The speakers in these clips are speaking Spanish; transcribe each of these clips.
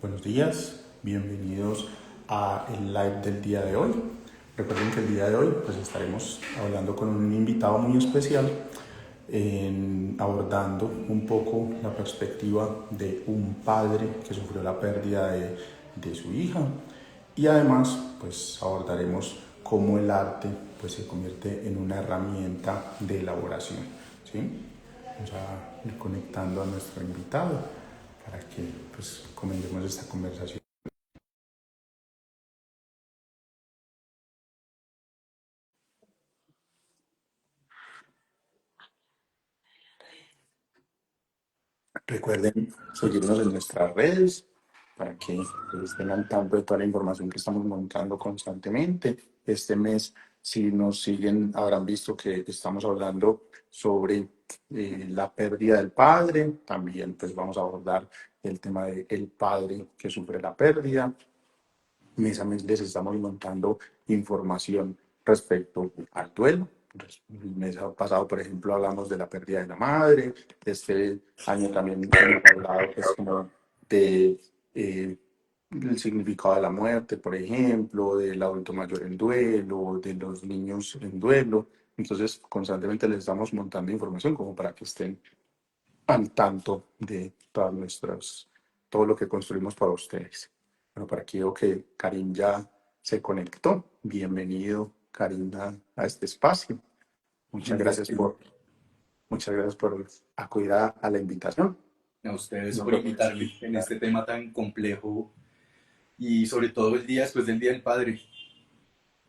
Buenos días, bienvenidos a el live del día de hoy. Recuerden que el día de hoy pues estaremos hablando con un invitado muy especial, abordando un poco la perspectiva de un padre que sufrió la pérdida de su hija, y además pues abordaremos cómo el arte pues se convierte en una herramienta de elaboración, ¿sí? Vamos a ir conectando a nuestro invitado para que pues comencemos esta conversación. Recuerden seguirnos en nuestras redes para que estén al tanto de toda la información que estamos montando constantemente. Este mes, si nos siguen, habrán visto que estamos hablando sobre la pérdida del padre. También pues vamos a abordar el tema del padre que sufre la pérdida. Mes a mes les estamos montando información respecto al duelo. El mes pasado, por ejemplo, hablamos de la pérdida de la madre. Este año también hemos hablado pues, como de el significado de la muerte, por ejemplo, del adulto mayor en duelo, de los niños en duelo. Entonces, constantemente les estamos montando información como para que estén al tanto de todas todo lo que construimos para ustedes. Bueno, por aquí veo que Karim ya se conectó. Bienvenido, Karim, a este espacio. Muchas Buen día, gracias por, muchas gracias por acudir a la invitación. a ustedes No, por invitarme en este tema tan complejo y sobre todo el día después del Día del Padre.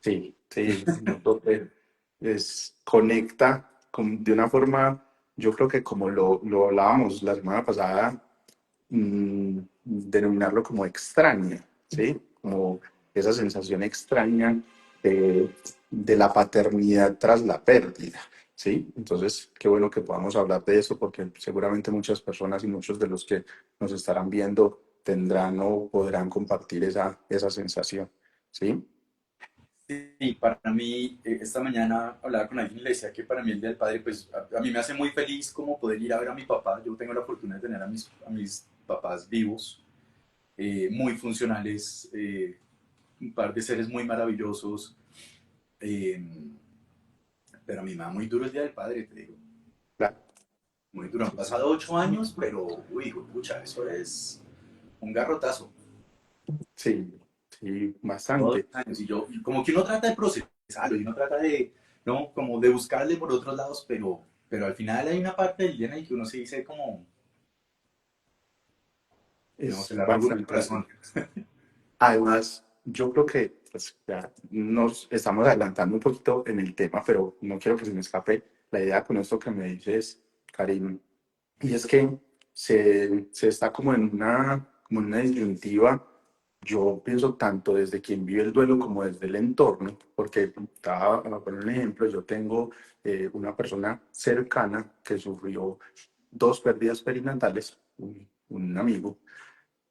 sí, sí, yo creo que conecta de una forma, yo creo que como lo hablábamos la semana pasada, denominarlo como extraña, ¿sí? Como esa sensación extraña de la paternidad tras la pérdida, ¿sí? Entonces, qué bueno que podamos hablar de eso porque seguramente muchas personas y muchos de los que nos estarán viendo tendrán o podrán compartir esa sensación, ¿sí? Sí, para mí, esta mañana hablaba con alguien y le decía que para mí el Día del Padre, pues a mí me hace muy feliz como poder ir a ver a mi papá. Yo tengo la fortuna de tener a mis papás vivos, muy funcionales, un par de seres muy maravillosos, eh, pero a mí me da muy duro el Día del Padre, te digo. Claro. Muy duro. Han pasado 8 años, pero, uy, pucha, eso es un garrotazo. Sí, sí, Todos bastante. los años. Y como que uno trata de procesarlo y uno trata de, ¿no? Como de buscarle por otros lados, pero al final hay una parte del día en el que uno se dice como, no, Es se le arrugura el bastante corazón. así. Además, yo creo que pues, ya nos estamos adelantando un poquito en el tema, pero no quiero que se me escape la idea con esto que me dices, Karim, y es que se está como en una disyuntiva. Yo pienso tanto desde quien vive el duelo como desde el entorno, porque estaba, para poner un ejemplo, yo tengo una persona cercana que sufrió dos pérdidas perinatales, un amigo,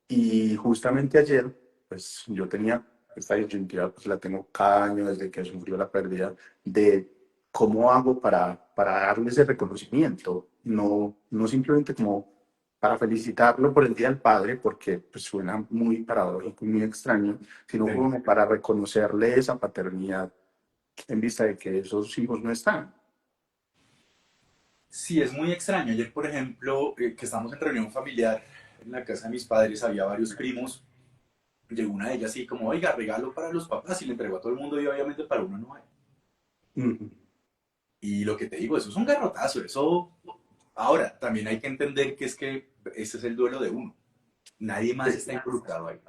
y justamente ayer, pues yo tenía esta disyuntiva, pues la tengo cada año desde que sufrió la pérdida, de cómo hago para darle ese reconocimiento, no simplemente como para felicitarlo por el Día del Padre, porque pues suena muy paradójico y muy extraño, sino Sí. como para reconocerle esa paternidad en vista de que esos hijos no están. Sí, es muy extraño. Ayer, por ejemplo, que estábamos en reunión familiar en la casa de mis padres, había varios primos. Llegó una de ellas así como, oiga, regalo para los papás y le entregó a todo el mundo y obviamente para uno no hay. Ujú. Y lo que te digo, eso es un garrotazo. Eso, ahora, también hay que entender que es que ese es el duelo de uno. Nadie más Sí. está involucrado ahí,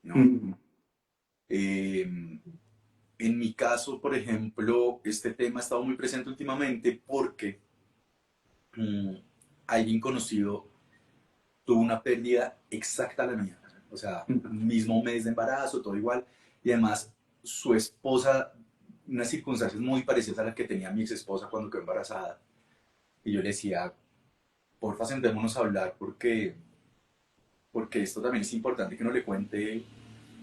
¿no? Ujú. Eh, en mi caso, por ejemplo, este tema ha estado muy presente últimamente porque mmm, alguien conocido tuvo una pérdida exacta a la mía. O sea, Ujú. mismo mes de embarazo, todo igual. Y además, su esposa, unas circunstancias muy parecidas a las que tenía mi ex esposa cuando quedó embarazada. Y yo le decía, porfa, sentémonos a hablar porque esto también es importante que uno le cuente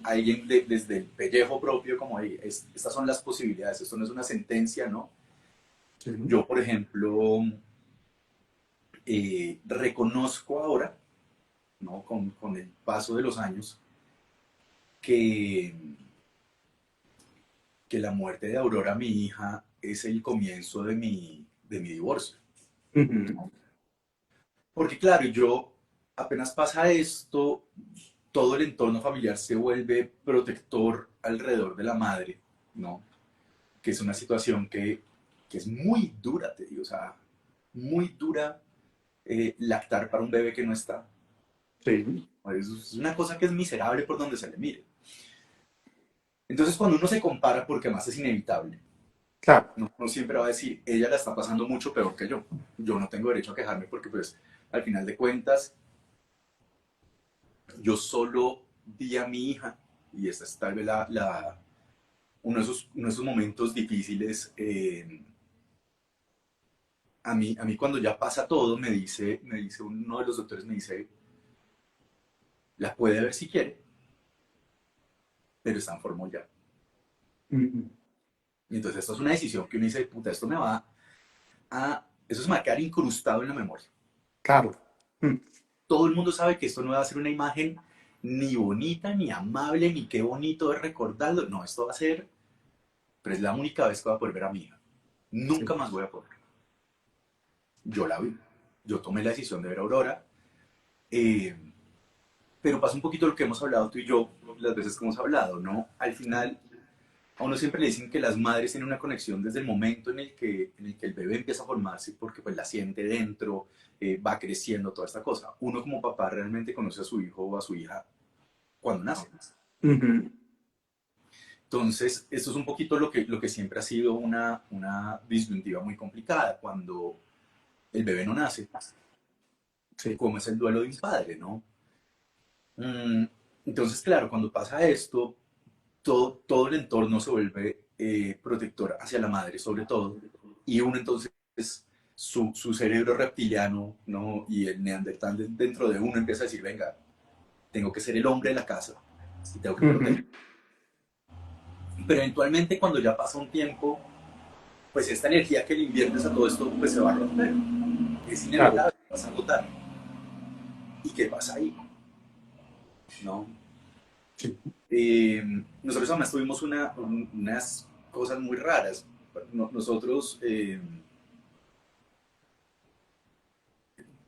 a alguien desde el pellejo propio, como estas son las posibilidades, esto no es una sentencia, ¿no? Sí. Yo, por ejemplo, reconozco ahora ¿no? Con el paso de los años, que, que la muerte de Aurora, mi hija, es el comienzo de mi divorcio. Ujú. Porque claro, yo apenas pasa esto, todo el entorno familiar se vuelve protector alrededor de la madre, ¿no? Que es una situación que es muy dura, te digo, o sea, muy dura lactar para un bebé que no está. Sí, Es una cosa que es miserable por donde se le mire. Entonces, cuando uno se compara, porque además es inevitable, claro. no siempre va a decir, ella la está pasando mucho peor que yo. Yo no tengo derecho a quejarme porque, pues, al final de cuentas, yo solo vi a mi hija, y esta es tal vez uno de esos momentos difíciles. A mí cuando ya pasa todo, me dice uno de los doctores, me dice, la puede ver si quiere, pero está en forma ya. Ujú. Y entonces esto es una decisión que uno dice, puta, eso se me va a quedar incrustado en la memoria. Claro. Mm. Todo el mundo sabe que esto no va a ser una imagen ni bonita, ni amable, ni qué bonito es recordarlo. No, esto va a ser, pero es la única vez que voy a poder ver a mi hija. Nunca Sí. más voy a poder. Yo la vi. Yo tomé la decisión de ver a Aurora. eh, pero pasa un poquito lo que hemos hablado tú y yo, las veces que hemos hablado, ¿no? Al final, a uno siempre le dicen que las madres tienen una conexión desde el momento en el que el bebé empieza a formarse, porque pues la siente dentro, va creciendo, toda esta cosa. Uno como papá realmente conoce a su hijo o a su hija cuando nace. Ujú. Entonces, esto es un poquito lo que siempre ha sido una disyuntiva muy complicada. Cuando el bebé no nace, Sí. ¿cómo es el duelo de un padre, no? Mm, entonces, claro, cuando pasa esto, todo el entorno se vuelve protector hacia la madre, sobre todo, y uno entonces, su cerebro reptiliano, ¿no? Y el neandertal dentro de uno empieza a decir, venga, tengo que ser el hombre de la casa y tengo que proteger. Ujú. Pero eventualmente cuando ya pasa un tiempo, pues esta energía que le inviertes a todo esto, pues se va a romper. Es Claro. inevitable, vas a agotar. ¿Y qué pasa ahí? ¿No? Sí. Eh, Nosotros además tuvimos unas cosas muy raras. Nosotros,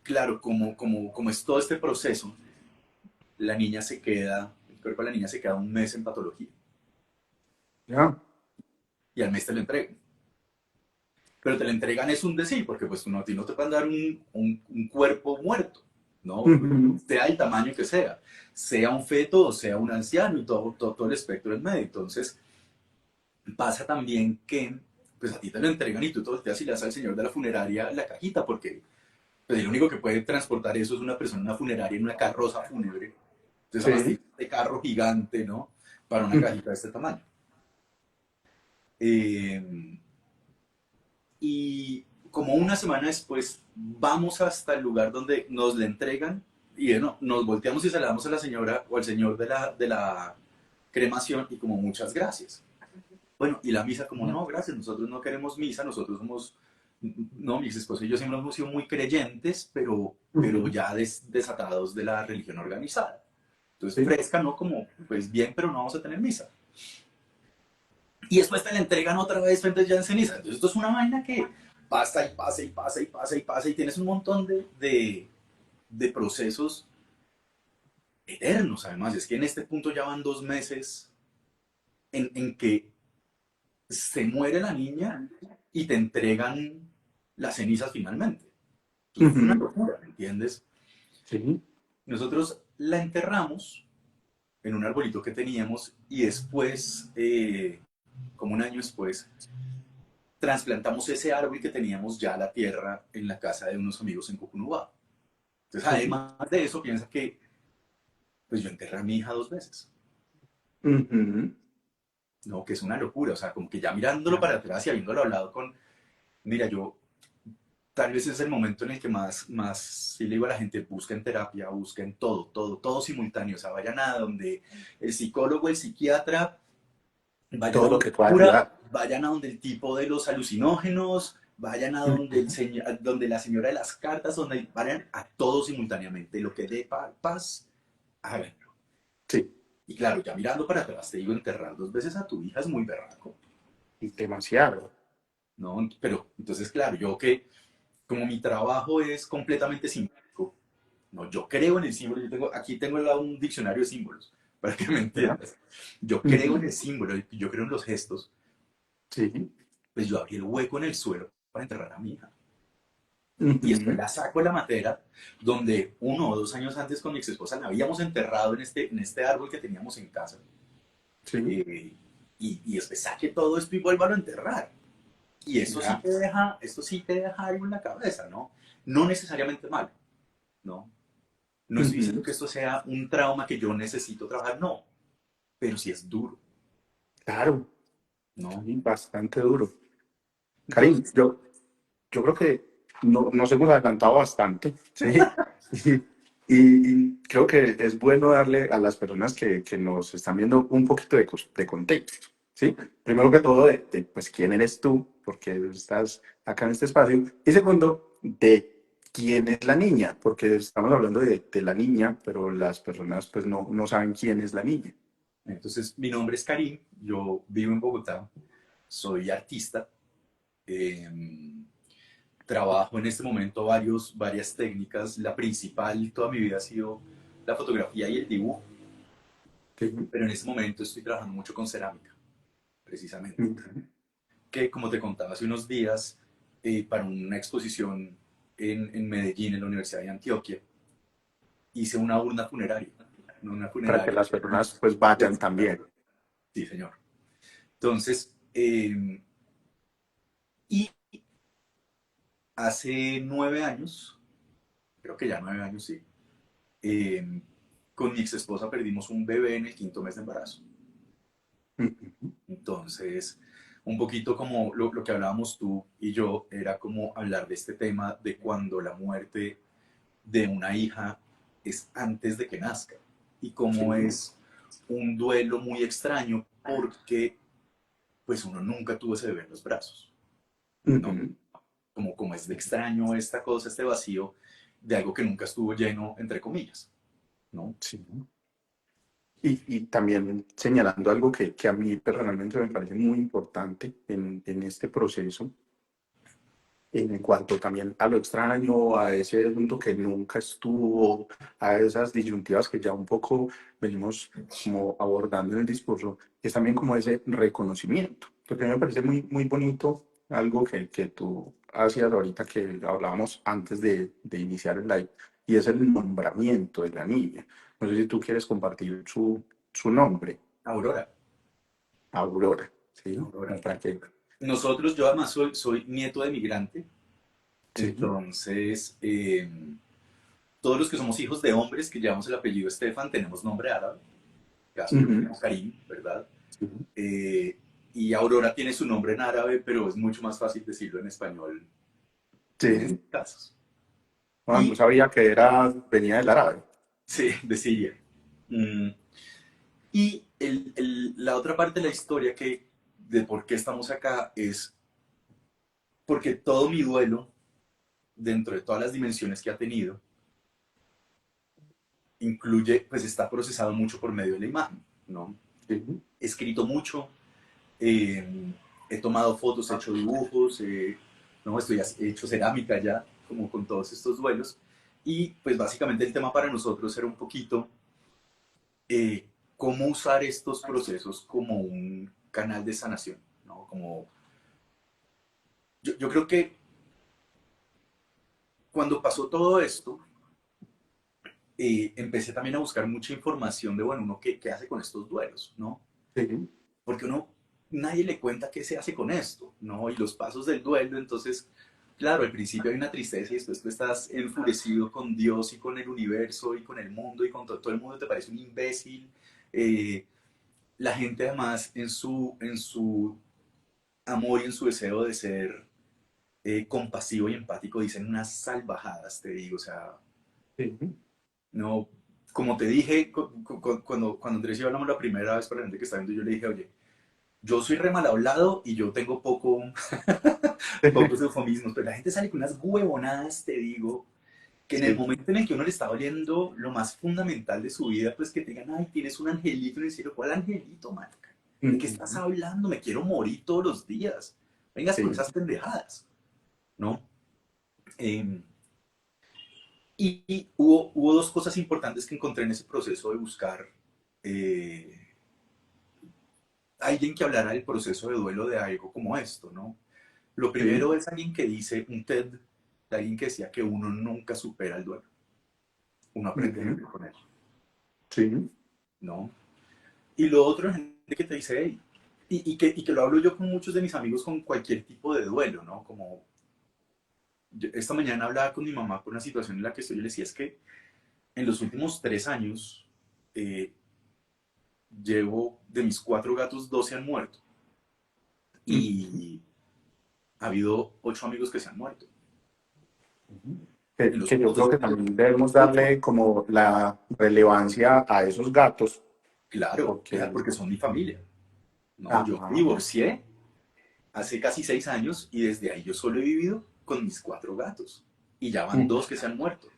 claro, como es todo este proceso, el cuerpo de la niña se queda un mes en patología Ya. y al mes te lo entregan. Pero te lo entregan es un decir, porque pues a ti no te pueden dar un cuerpo muerto, ¿no? Ujú. Sea el tamaño que sea un feto o sea un anciano y todo el espectro del medio. Entonces pasa también que pues a ti te lo entregan y tú te volteas y le das al señor de la funeraria la cajita, porque pues, el único que puede transportar eso es una persona en una funeraria, en una carroza fúnebre. Entonces, además, Sí. de carro gigante, ¿no? Para una Ujú. cajita de este tamaño. Eh, y como una semana después, vamos hasta el lugar donde nos le entregan y bueno, nos volteamos y se la damos a la señora o al señor de la cremación y como muchas gracias. Bueno, y la misa como no, gracias, nosotros no queremos misa, nosotros somos, no, mi ex esposo y yo siempre hemos sido muy creyentes, pero Ujú. ya desatados de la religión organizada. Entonces, Sí. fresca, ¿no? Como, pues bien, pero no vamos a tener misa. Y después te la entregan otra vez, entonces ya en ceniza. Entonces, esto es una vaina que pasa y pasa y pasa y pasa y pasa y tienes un montón de procesos eternos, además. Es que en este punto ya van 2 meses en que se muere la niña y te entregan las cenizas finalmente. Entonces es una Ujú. locura, ¿me entiendes? Sí. Nosotros la enterramos en un arbolito que teníamos y después, como un año después, trasplantamos ese árbol que teníamos ya a la tierra en la casa de unos amigos en Cucunubá. Entonces, Sí. además de eso, piensa que pues yo enterré a mi hija 2 veces, Ujú. ¿no? Que es una locura, o sea, como que ya mirándolo para atrás y habiéndolo hablado mira, yo tal vez es el momento en el que más, si le digo a la gente, busquen terapia, busquen todo simultáneo, o sea, vayan a donde el psicólogo, el psiquiatra, vayan a Todo lo donde que el pueda cura, ayudar. vayan a donde el tipo de los alucinógenos, vayan a donde, Ujú. a donde la señora de las cartas, donde vayan a todos simultáneamente, lo que dé paz, háganlo. Sí, Y claro, ya mirando para atrás, te digo, enterrar 2 veces a tu hija es muy berraco, demasiado. ¿no? Pero entonces, claro, yo que como mi trabajo es completamente simbólico, no, yo creo en el símbolo, aquí tengo al lado un diccionario de símbolos, para que me ¿Verdad? entiendas. Yo creo en Ujú. el símbolo, yo creo en los gestos, Sí. pues yo abrí el hueco en el suelo para enterrar a mi hija. Y después Ujú. la saco de la matera, donde 1 o 2 años antes con mi ex esposa la habíamos enterrado en este árbol que teníamos en casa. Sí. Eh, y después saque todo esto y vuélvalo a enterrar. Y Ya. esto sí te deja algo en la cabeza, ¿no? No necesariamente malo, ¿no? No estoy diciendo Ujú. que esto sea un trauma que yo necesito trabajar, no, pero sí es duro, Claro. ¿no? Sí, bastante duro. Karim, Entonces, yo creo que nos hemos adelantado bastante, ¿sí? Y creo que es bueno darle a las personas que nos están viendo un poquito de contexto, ¿sí? Primero que todo, pues, quién eres tú, porque estás acá en este espacio. Y segundo, de quién es la niña, porque estamos hablando de la niña, pero las personas pues no saben quién es la niña. mi nombre es Karim, yo vivo en Bogotá, soy artista, eh, trabajo en este momento varias técnicas. La principal toda mi vida ha sido la fotografía y el dibujo, Sí. pero en este momento estoy trabajando mucho con cerámica, precisamente. Ujú. Que como te contaba hace unos días, para una exposición en Medellín, en la Universidad de Antioquia, hice una urna funeraria. Una Para que funeraria. las personas pues vayan también. Sí, señor. Entonces, y hace 9 años, creo que ya 9 años, sí, eh, con mi ex esposa perdimos un bebé en el quinto mes de embarazo. Ujú. Entonces, un poquito como lo que hablábamos tú y yo, era como hablar de este tema de cuando la muerte de una hija es antes de que nazca y cómo Sí. es un duelo muy extraño porque pues uno nunca tuvo ese bebé en los brazos, ¿no? Ujú. Como es de extraño esta cosa, este vacío de algo que nunca estuvo lleno, entre comillas, ¿no? Sí. Y también señalando algo que a mí personalmente me parece muy importante en este proceso, en cuanto también a lo extraño, a ese punto que nunca estuvo, a esas disyuntivas que ya un poco venimos como abordando en el discurso, es también como ese reconocimiento, porque a mí me parece muy bonito algo que tú hacías ahorita que hablábamos antes de iniciar el live, y es el nombramiento de la niña. No sé si tú quieres compartir su nombre, Aurora, Aurora, ¿sí? Aurora. Como para que, Nosotros, yo además soy nieto de migrante, sí. entonces todos los que somos hijos de hombres que llevamos el apellido Estefan tenemos nombre árabe, caso yo Ujú. tengo Karim, ¿verdad? Sí. Eh, y Aurora tiene su nombre en árabe, pero es mucho más fácil decirlo en español en estos Sí. casos. Ah, no Y sabía que venía del árabe. sí, de Siria. Mm, y la otra parte de la historia de por qué estamos acá es porque todo mi duelo, dentro de todas las dimensiones que ha tenido, incluye, pues está procesado mucho por medio de la imagen, ¿no? Sí. He escrito mucho, eh, he tomado fotos, he hecho dibujos, no, he hecho cerámica ya, como con todos estos duelos. Y pues básicamente el tema para nosotros era un poquito cómo usar estos procesos como un canal de sanación, ¿no? Como, yo creo que cuando pasó todo esto, empecé también a buscar mucha información de, bueno, uno qué hace con estos duelos, ¿no? Sí. Porque uno, nadie le cuenta qué se hace con esto, ¿no? Y los pasos del duelo, entonces, claro, al principio hay una tristeza y después tú estás enfurecido con Dios y con el universo y con el mundo y con todo el mundo te parece un imbécil. Eh, la gente además en su amor y en su deseo de ser compasivo y empático dicen unas salvajadas, te digo, o sea, Sí. no, como te dije, cuando Andrés y yo hablamos la primera vez para la gente que está viendo, yo le dije, oye, Yo soy re mal hablado y yo tengo pocos eufemismos, pero la gente sale con unas huevonadas, te digo, que en el Sí. momento en el que uno le está oliendo lo más fundamental de su vida, pues que te digan, ay, tienes un angelito en el cielo. ¿Cuál angelito, marica? ¿De qué estás Ujú. hablando? Me quiero morir todos los días. Vengas con Sí. esas pendejadas, ¿no? Eh, y hubo dos cosas importantes que encontré en ese proceso de buscar eh, alguien que hablara del proceso de duelo de algo como esto, ¿no? Lo Sí. primero es alguien que dice, un TED, de alguien que decía que uno nunca supera el duelo, uno aprende a Ujú. vivir con él, Sí. ¿no? Y lo otro es gente que te dice, hey, y que lo hablo yo con muchos de mis amigos con cualquier tipo de duelo, ¿no? Como esta mañana hablaba con mi mamá por una situación en la que estoy, y le decía, es que en los últimos 3 años eh, llevo, de mis 4 gatos, 2 se han muerto. Ujú. Y ha habido 8 amigos que se han muerto. En los Que yo últimos creo 2 que años, también debemos 8. darle como la relevancia a esos gatos, Claro, porque, claro, porque son mi familia. No, yo me ajá, divorcié hace casi 6 años y desde ahí yo solo he vivido con mis 4 gatos. Y ya van ujú, 2 que se han muerto.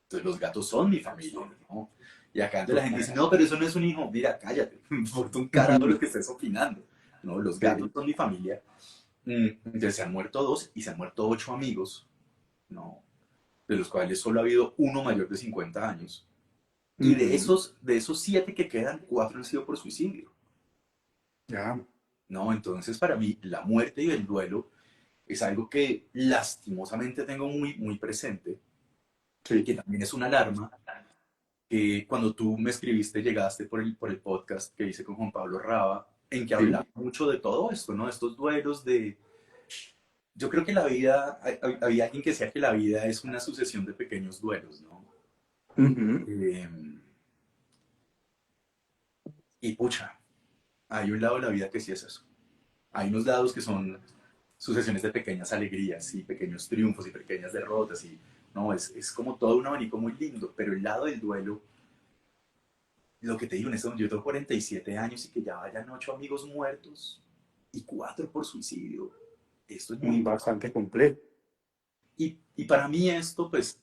Entonces los gatos son mi familia, ¿no? Y acá la gente dice, total. no, pero eso no es un hijo. Mira, cállate, por un carajo lo que estés opinando. No, los gatos Sí. son mi familia. Entonces se han muerto 2 y se han muerto 8 amigos, ¿no? De los cuales solo ha habido uno mayor de 50 años. Y Ujú. de esos 7 que quedan, 4 han sido por suicidio, Ya. ¿no? Entonces para mí la muerte y el duelo es algo que lastimosamente tengo muy, muy presente, que Sí. también es una alarma, que cuando tú me escribiste llegaste por el podcast que hice con Juan Pablo Raba, en que Sí. hablaba mucho de todo esto, ¿no? Estos duelos de... Yo creo que la vida, había alguien que decía que la vida es una sucesión de pequeños duelos, ¿no? Ujú. Eh, y pucha, hay un lado de la vida que sí es eso. Hay unos lados que son sucesiones de pequeñas alegrías y pequeños triunfos y pequeñas derrotas y no, es como todo un abanico muy lindo, pero el lado del duelo, lo que te digo en este momento, yo tengo 47 años y que ya vayan 8 amigos muertos y 4 por suicidio, esto es muy duro. Bastante complejo. Y para mí esto, pues,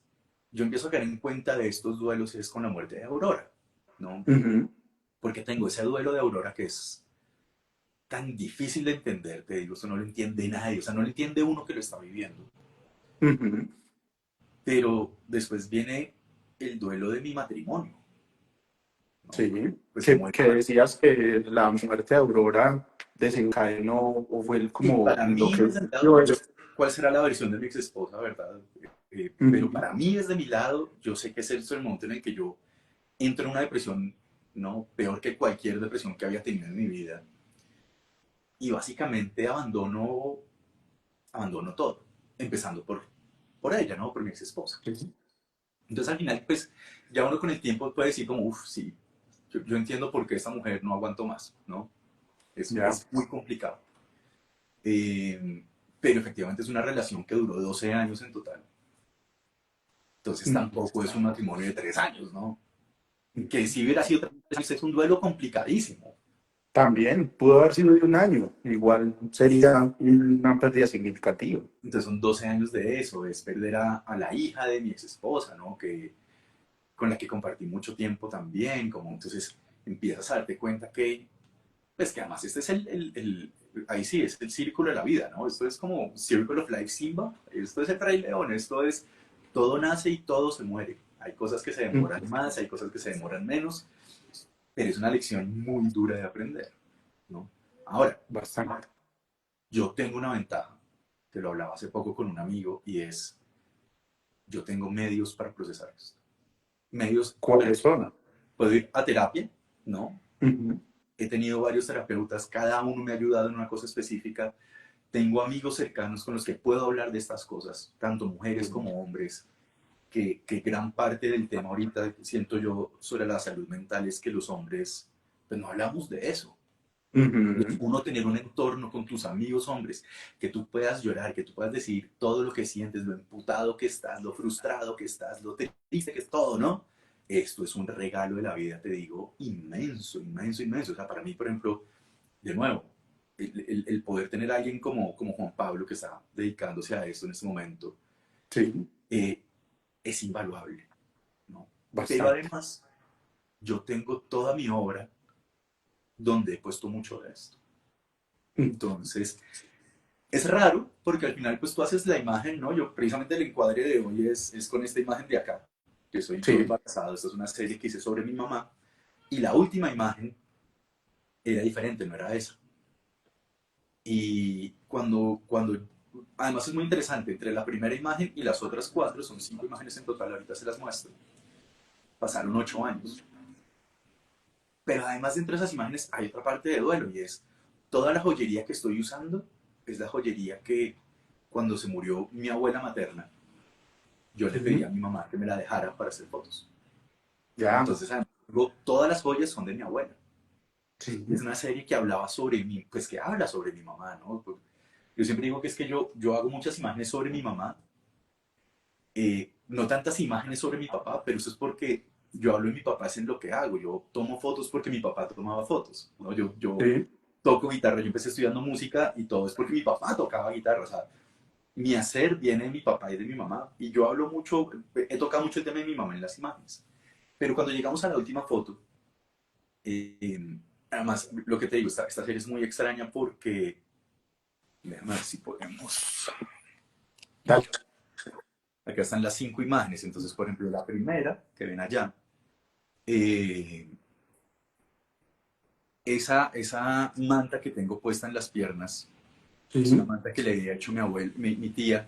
yo empiezo a caer en cuenta de estos duelos es con la muerte de Aurora, ¿no? Ujú. Porque tengo ese duelo de Aurora que es tan difícil de entender, te digo, eso no lo entiende nadie, o sea, no lo entiende uno que lo está viviendo. Ujú. Pero después viene el duelo de mi matrimonio, ¿no? Sí. Pues se muere. Que decías que la muerte de Aurora desencadenó o fue Y como para lo mí, que desde mi lado, dio yo no eso. sé cuál será la versión de mi ex esposa, ¿verdad? Pero Ujú. para mí, desde mi lado, yo sé que ese es el momento en el que yo entro en una depresión, ¿no? Peor que cualquier depresión que había tenido en mi vida. Y básicamente abandono todo, empezando por ella, ¿no? Por mi ex esposa. Sí. Entonces, al final, pues, ya uno con el tiempo puede decir como, uff, sí, yo entiendo por qué esta mujer no aguantó más, ¿no? Ya. Es muy complicado. Eh, pero efectivamente es una relación que duró 12 años en total. Entonces Ujú. tampoco es un matrimonio de 3 años, ¿no? Que si hubiera sido 3 años es un duelo complicadísimo. También pudo haber sido de un año. Igual sería una pérdida significativa. Entonces son 12 años de eso, es perder a la hija de mi ex esposa, ¿no? Con la que compartí mucho tiempo también, como entonces empiezas a darte cuenta que, pues que además este es ahí sí, es el círculo de la vida, ¿no? Esto es como Circle of Life Simba, esto es el Rey León, esto es, todo nace y todo se muere. Hay cosas que se demoran Ujú. más, hay cosas que se demoran menos, pero es una lección muy dura de aprender, ¿no? Ahora, Bastante. yo tengo una ventaja, que lo hablaba hace poco con un amigo, y es, yo tengo medios para procesar esto. Medios, ¿Cuáles son? puedo ir a terapia, ¿no? Ujú. He tenido varios terapeutas, cada uno me ha ayudado en una cosa específica. Tengo amigos cercanos con los que puedo hablar de estas cosas, tanto mujeres como hombres, que gran parte del tema ahorita, siento yo, sobre la salud mental es que los hombres, pues no hablamos de eso. Ujú. Uno tener un entorno con tus amigos hombres, que tú puedas llorar, que tú puedas decir todo lo que sientes, lo emputado que estás, lo frustrado que estás, lo triste que es todo, ¿no? Esto es un regalo de la vida, te digo, inmenso, inmenso, inmenso. O sea, para mí, por ejemplo, de nuevo, el poder tener a alguien como Juan Pablo que está dedicándose a esto en este momento, Sí, eh, es invaluable, ¿no? Pero bastante. además, yo tengo toda mi obra donde he puesto mucho de esto. Mm, Entonces, es raro porque al final pues tú haces la imagen, ¿no? Yo precisamente el encuadre de hoy es con esta imagen de acá, que soy yo sí. embarazado. Esta es una serie que hice sobre mi mamá y la última imagen era diferente, no era esa. Y además es muy interesante, entre la primera imagen y las otras cuatro, son 5 imágenes en total, ahorita se las muestro, pasaron 8 años. Pero además dentro de esas imágenes hay otra parte de duelo y es toda la joyería que estoy usando es la joyería que cuando se murió mi abuela materna, yo le pedí a Ujú. mi mamá que me la dejara para hacer fotos. Ya, Entonces, además, todas las joyas son de mi abuela. sí. Y es una serie que hablaba sobre mí, pues que habla sobre mi mamá, ¿no? Pues, yo siempre digo que es que yo hago muchas imágenes sobre mi mamá, no tantas imágenes sobre mi papá, pero eso es porque yo hablo de mi papá, es en lo que hago. Yo tomo fotos porque mi papá tomaba fotos, ¿no? Yo Sí. toco guitarra, yo empecé estudiando música y todo es porque mi papá tocaba guitarra, o sea, mi hacer viene de mi papá y de mi mamá, y yo hablo mucho, he tocado mucho el tema de mi mamá en las imágenes. Pero cuando llegamos a la última foto, además, lo que te digo, esta serie es muy extraña porque, déjame ver si podemos, Dale. acá están las 5 imágenes, entonces, por ejemplo, la primera, que ven allá, eh, esa manta que tengo puesta en las piernas, es una Sí. manta que le había hecho mi abuela, mi tía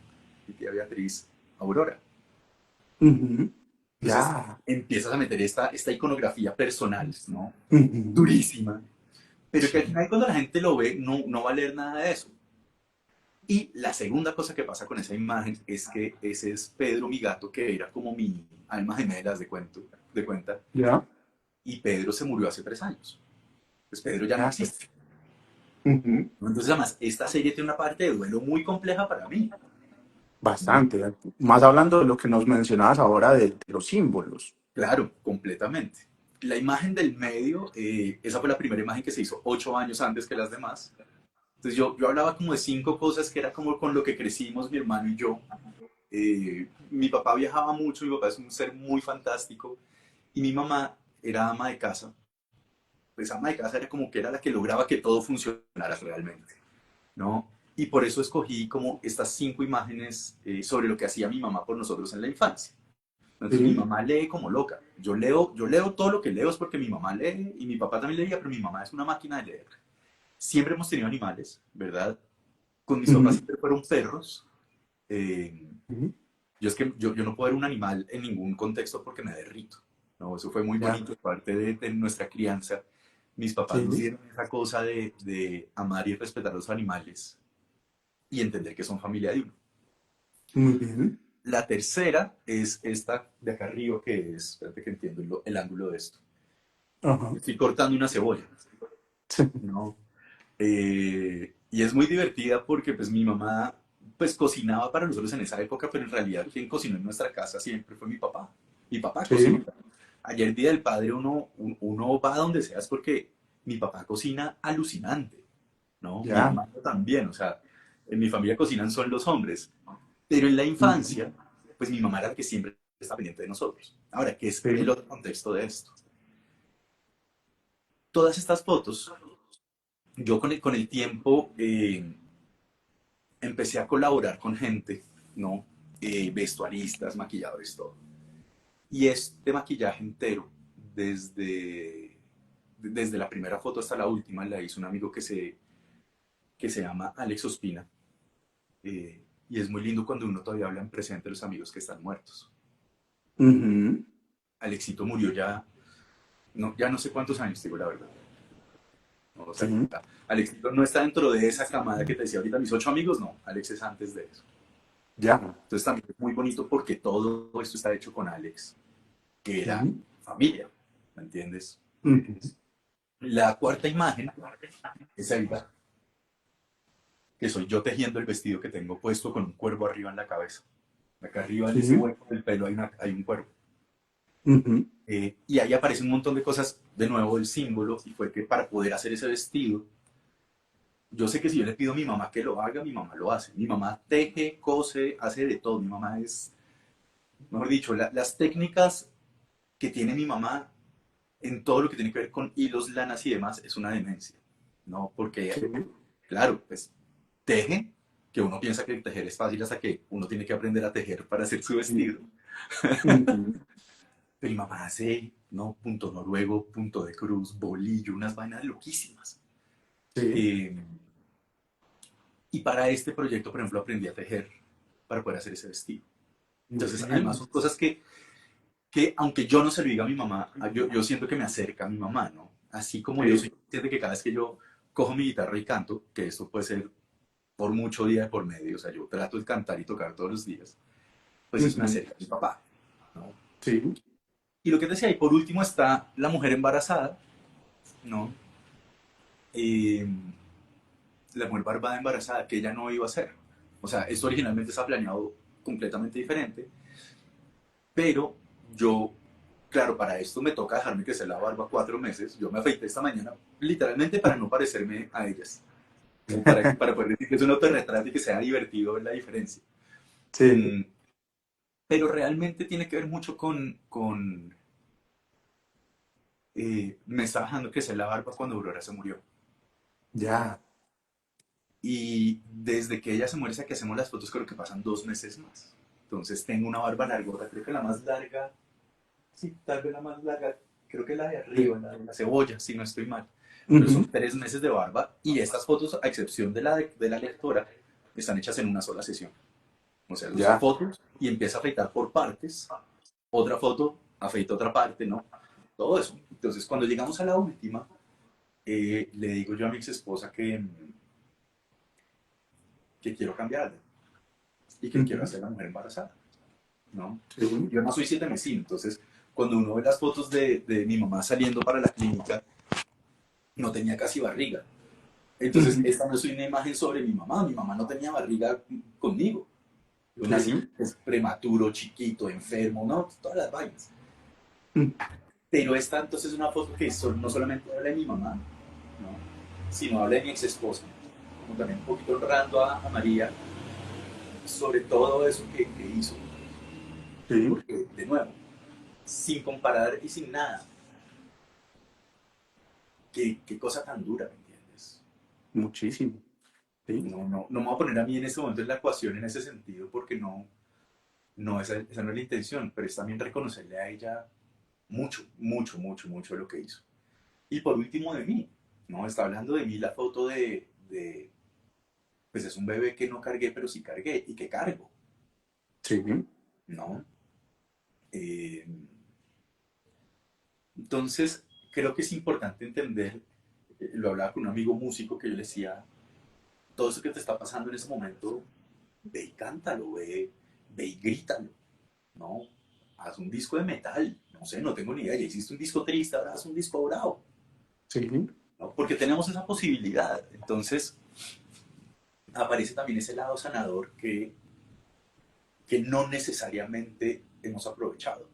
Beatriz, Aurora. Ujú. Entonces, Ya. empiezas a meter esta iconografía personal, ¿no? Ujú. Durísima, pero que al Sí. final cuando la gente lo ve no va a leer nada de eso. Y la segunda cosa que pasa con esa imagen es que ese es Pedro, mi gato, que era como mi alma gemela de cuenta, Ya. y Pedro se murió hace 3 años. Pues Pedro ya no Ya. existe. Ujú. ¿No? Entonces, además, esta serie tiene una parte de duelo muy compleja para mí, ¿no? Bastante. Más hablando de lo que nos mencionabas ahora de los símbolos. Claro, completamente. La imagen del medio, esa fue la primera imagen que se hizo 8 años antes que las demás. Entonces yo hablaba como de 5 cosas que era como con lo que crecimos mi hermano y yo. Mi papá viajaba mucho, mi papá es un ser muy fantástico y mi mamá era ama de casa. Pues ama de casa era como que era la que lograba que todo funcionara realmente, ¿no? Y por eso escogí como estas 5 imágenes sobre lo que hacía mi mamá por nosotros en la infancia. Entonces mi Sí. mamá lee como loca. Yo leo todo lo que leo es porque mi mamá lee y mi papá también leía, pero mi mamá es una máquina de leer. Siempre hemos tenido animales, ¿verdad? Con mis papás Ujú. siempre fueron perros. Eh, Ujú. yo no puedo ver un animal en ningún contexto porque me derrito. ¿No? Eso fue muy Ya. bonito, parte de nuestra crianza. Mis papás nos Sí. dieron esa cosa de amar y respetar a los animales y entender que son familia de uno. Muy bien. La tercera es esta de acá arriba, que es, espérate que entiendo el ángulo de esto. Ajá. Estoy cortando una cebolla, Sí. ¿no? Y es muy divertida porque pues mi mamá pues cocinaba para nosotros en esa época, pero en realidad quien cocinó en nuestra casa siempre fue mi papá. Mi papá cocina. Sí. Ayer Día del Padre uno va a donde seas porque mi papá cocina alucinante, ¿no? Mi Ya. hermano también, o sea, en mi familia cocinan son los hombres, pero en la Ujú. infancia, pues mi mamá era la que siempre está pendiente de nosotros. Ahora, ¿qué es el Sí. otro contexto de esto? Todas estas fotos, yo con el tiempo empecé a colaborar con gente, ¿no? Vestuaristas, maquilladores, todo. Y este maquillaje entero, desde la primera foto hasta la última, la hizo un amigo que se llama Alex Ospina. Y es muy lindo cuando uno todavía habla en presente de los amigos que están muertos. Ujú. Alexito murió ya no sé cuántos años, digo la verdad. No, o sea, Sí. Alexito no está dentro de esa camada que te decía ahorita, mis 8 amigos, no, Alex es antes de eso. Ya. Entonces también es muy bonito porque todo esto está hecho con Alex, que era Sí. familia, ¿me entiendes? Ujú. La cuarta imagen es ahorita, que soy yo tejiendo el vestido que tengo puesto con un cuervo arriba en la cabeza. Acá arriba en ese Sí. hueco del pelo hay un cuervo. Ujú. Y ahí aparece un montón de cosas, de nuevo el símbolo, y fue que para poder hacer ese vestido, Yo sé que si yo le pido a mi mamá que lo haga, mi mamá lo hace. Mi mamá teje, cose, hace de todo. Mi mamá es, mejor dicho, las técnicas que tiene mi mamá en todo lo que tiene que ver con hilos, lanas y demás es una demencia, ¿no? Porque, Sí. claro, pues teje, que uno piensa que tejer es fácil hasta que uno tiene que aprender a tejer para hacer su vestido. Ujú. Pero mi mamá hace, ¿no? Punto noruego, punto de cruz, bolillo, unas vainas loquísimas. Sí. Eh, y para este proyecto, por ejemplo, aprendí a tejer para poder hacer ese vestido. Entonces, además, Ve. son cosas que aunque yo no se lo diga a mi mamá, yo siento que me acerca a mi mamá, ¿no? Así como yo Sí. soy consciente que cada vez que yo cojo mi guitarra y canto, que esto puede ser por mucho día de por medio, o sea, yo trato de cantar y tocar todos los días, pues eso me Ujú. acerca a mi papá, ¿no? Sí. Y lo que te decía, y por último está la mujer embarazada, ¿no? Eh, la mujer barbada embarazada, que ella no iba a hacer. O sea, esto originalmente está planeado completamente diferente, pero yo, claro, para esto me toca dejarme crecer la barba 4 meses. Yo me afeité esta mañana, literalmente para no parecerme a ellas, como para poder decir que es un autorretrato y que sea divertido ver la diferencia. Sí. Mm, pero realmente tiene que ver mucho me estaba dejando crecer la barba cuando Aurora se murió. Ya. Y desde que ella se muere hasta que hacemos las fotos, creo que pasan 2 meses más. Entonces tengo una barba largota, creo que la más larga, sí, tal vez la más larga, creo que la de Sí. arriba, la de la cebolla, si no estoy mal. Pero son Ujú. 3 meses de barba y estas fotos, a excepción de la lectora, están hechas en una sola sesión. O sea, usa Ya. fotos y empieza a afeitar por partes, otra foto, afeita otra parte, ¿no? Todo eso. Entonces, cuando llegamos a la última, le digo yo a mi ex esposa que quiero cambiarla y que quiero Ujú. hacer la mujer embarazada, ¿no? Sí. Yo no soy 7 mesino, entonces cuando uno ve las fotos de mi mamá saliendo para la clínica, no tenía casi barriga. Entonces, Ujú. esta no es una imagen sobre mi mamá no tenía barriga conmigo. Yo nací Sí. pues, prematuro, chiquito, enfermo, ¿no? Todas las vainas. Mm. Pero esta entonces es una foto que no solamente habla de mi mamá, ¿no? Sino habla de mi ex esposa, como también un poquito honrando a María sobre todo eso que hizo. Sí. Porque, de nuevo, sin comparar y sin nada, qué cosa tan dura, ¿me entiendes? Muchísimo. Sí. No me voy a poner a mí en ese momento en la ecuación en ese sentido porque esa no es la intención, pero es también reconocerle a ella mucho, mucho, mucho, mucho de lo que hizo. Y por último de mí, ¿no? Está hablando de mí la foto pues es un bebé que no cargué, pero sí cargué y que cargo, Sí. ¿no? Eh, entonces, creo que es importante entender, lo hablaba con un amigo músico que yo le decía, todo eso que te está pasando en ese momento, ve y cántalo, ve y grítalo, ¿no? Haz un disco de metal, no sé, no tengo ni idea, ya hiciste un disco triste, ahora haz un disco bravo, Sí. ¿no? Porque tenemos esa posibilidad. Entonces, aparece también ese lado sanador que no necesariamente hemos aprovechado.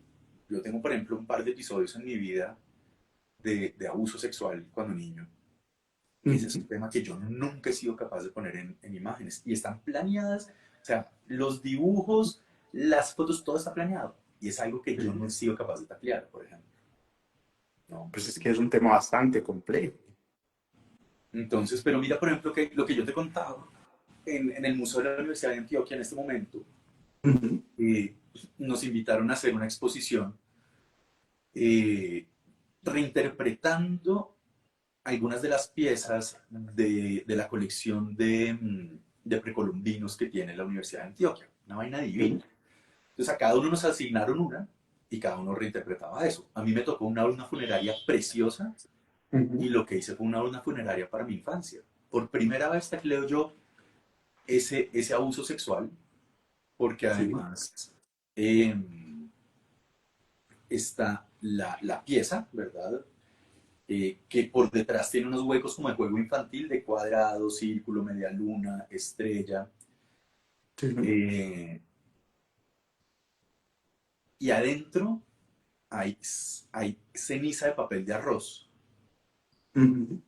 Yo tengo, por ejemplo, un par de episodios en mi vida de abuso sexual cuando niño, que ese es Ujú. un tema que yo nunca he sido capaz de poner en imágenes. Y están planeadas, o sea, los dibujos, las fotos, todo está planeado. Y es algo que yo Sí. no he sido capaz de taclear, por ejemplo. ¿No? Pues es que es un tema bastante complejo. Entonces, pero mira, por ejemplo, que lo que yo te contaba, en el Museo de la Universidad de Antioquia en este momento, Ujú. eh, nos invitaron a hacer una exposición eh, reinterpretando algunas de las piezas de la colección de precolombinos que tiene la Universidad de Antioquia. Una vaina divina. Sí. Entonces a cada uno nos asignaron una y cada uno reinterpretaba eso. A mí me tocó una funeraria preciosa y Ujú. lo que hice fue una funeraria para mi infancia. Por primera vez tacleo yo ese abuso sexual porque Sí. además eh, está la pieza, ¿verdad? Que por detrás tiene unos huecos como de juego infantil de cuadrado, círculo, media luna, estrella. Sí. eh, y adentro hay ceniza de papel de arroz, Ujú.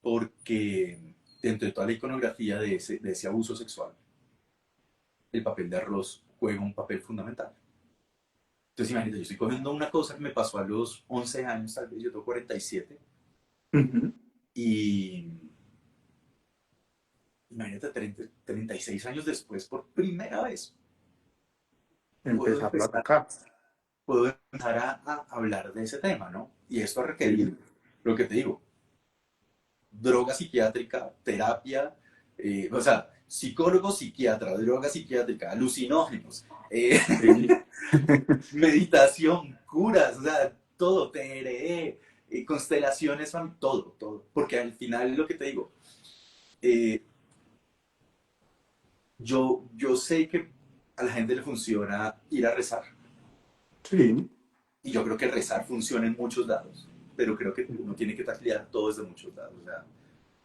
porque dentro de toda la iconografía de ese abuso sexual, el papel de arroz juega un papel fundamental. Entonces, imagínate, yo estoy cogiendo una cosa que me pasó a los 11 años, tal vez yo tengo 47, Ujú. y imagínate, 36 años después, por primera vez, puedo Empezarlo a empezar, tocar. puedo empezar a hablar de ese tema, ¿no? Y esto ha requerido, Sí, lo que te digo, droga psiquiátrica, terapia, o sea, psicólogo, psiquiatra, droga psiquiátrica, alucinógenos, sí. meditación, curas, o sea, todo, TRE, constelaciones, todo, todo. Porque al final lo que te digo, eh, yo sé que a la gente le funciona ir a rezar. Sí. Y yo creo que rezar funciona en muchos lados, pero creo que uno tiene que taclear todo desde muchos lados. O sea,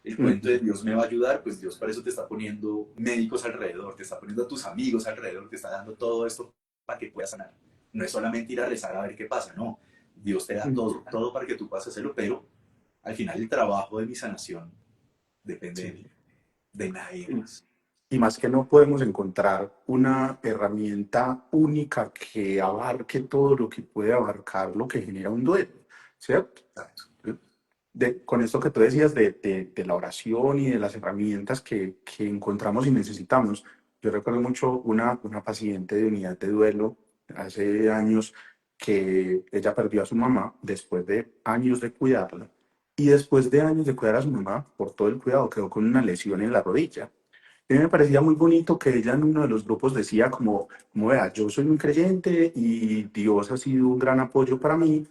el cuento de Ujú. Dios me va a ayudar, pues Dios para eso te está poniendo médicos alrededor, te está poniendo a tus amigos alrededor, te está dando todo esto para que puedas sanar. No es solamente ir a rezar a ver qué pasa, no. Dios te da todo, Ujú. todo para que tú puedas hacerlo, pero al final el trabajo de mi sanación depende de mí, Sí. de nadie Y más. y más que no podemos encontrar una herramienta única que abarque todo lo que puede abarcar lo que genera un duelo, ¿cierto? Exacto. Con esto que tú decías de la oración y de las herramientas que encontramos y necesitamos, yo recuerdo mucho una paciente de unidad de duelo hace años que ella perdió a su mamá después de años de cuidarla y después de años de cuidar a su mamá, por todo el cuidado, quedó con una lesión en la rodilla. A mí me parecía muy bonito que ella en uno de los grupos decía como vea, yo soy un creyente y Dios ha sido un gran apoyo para mí,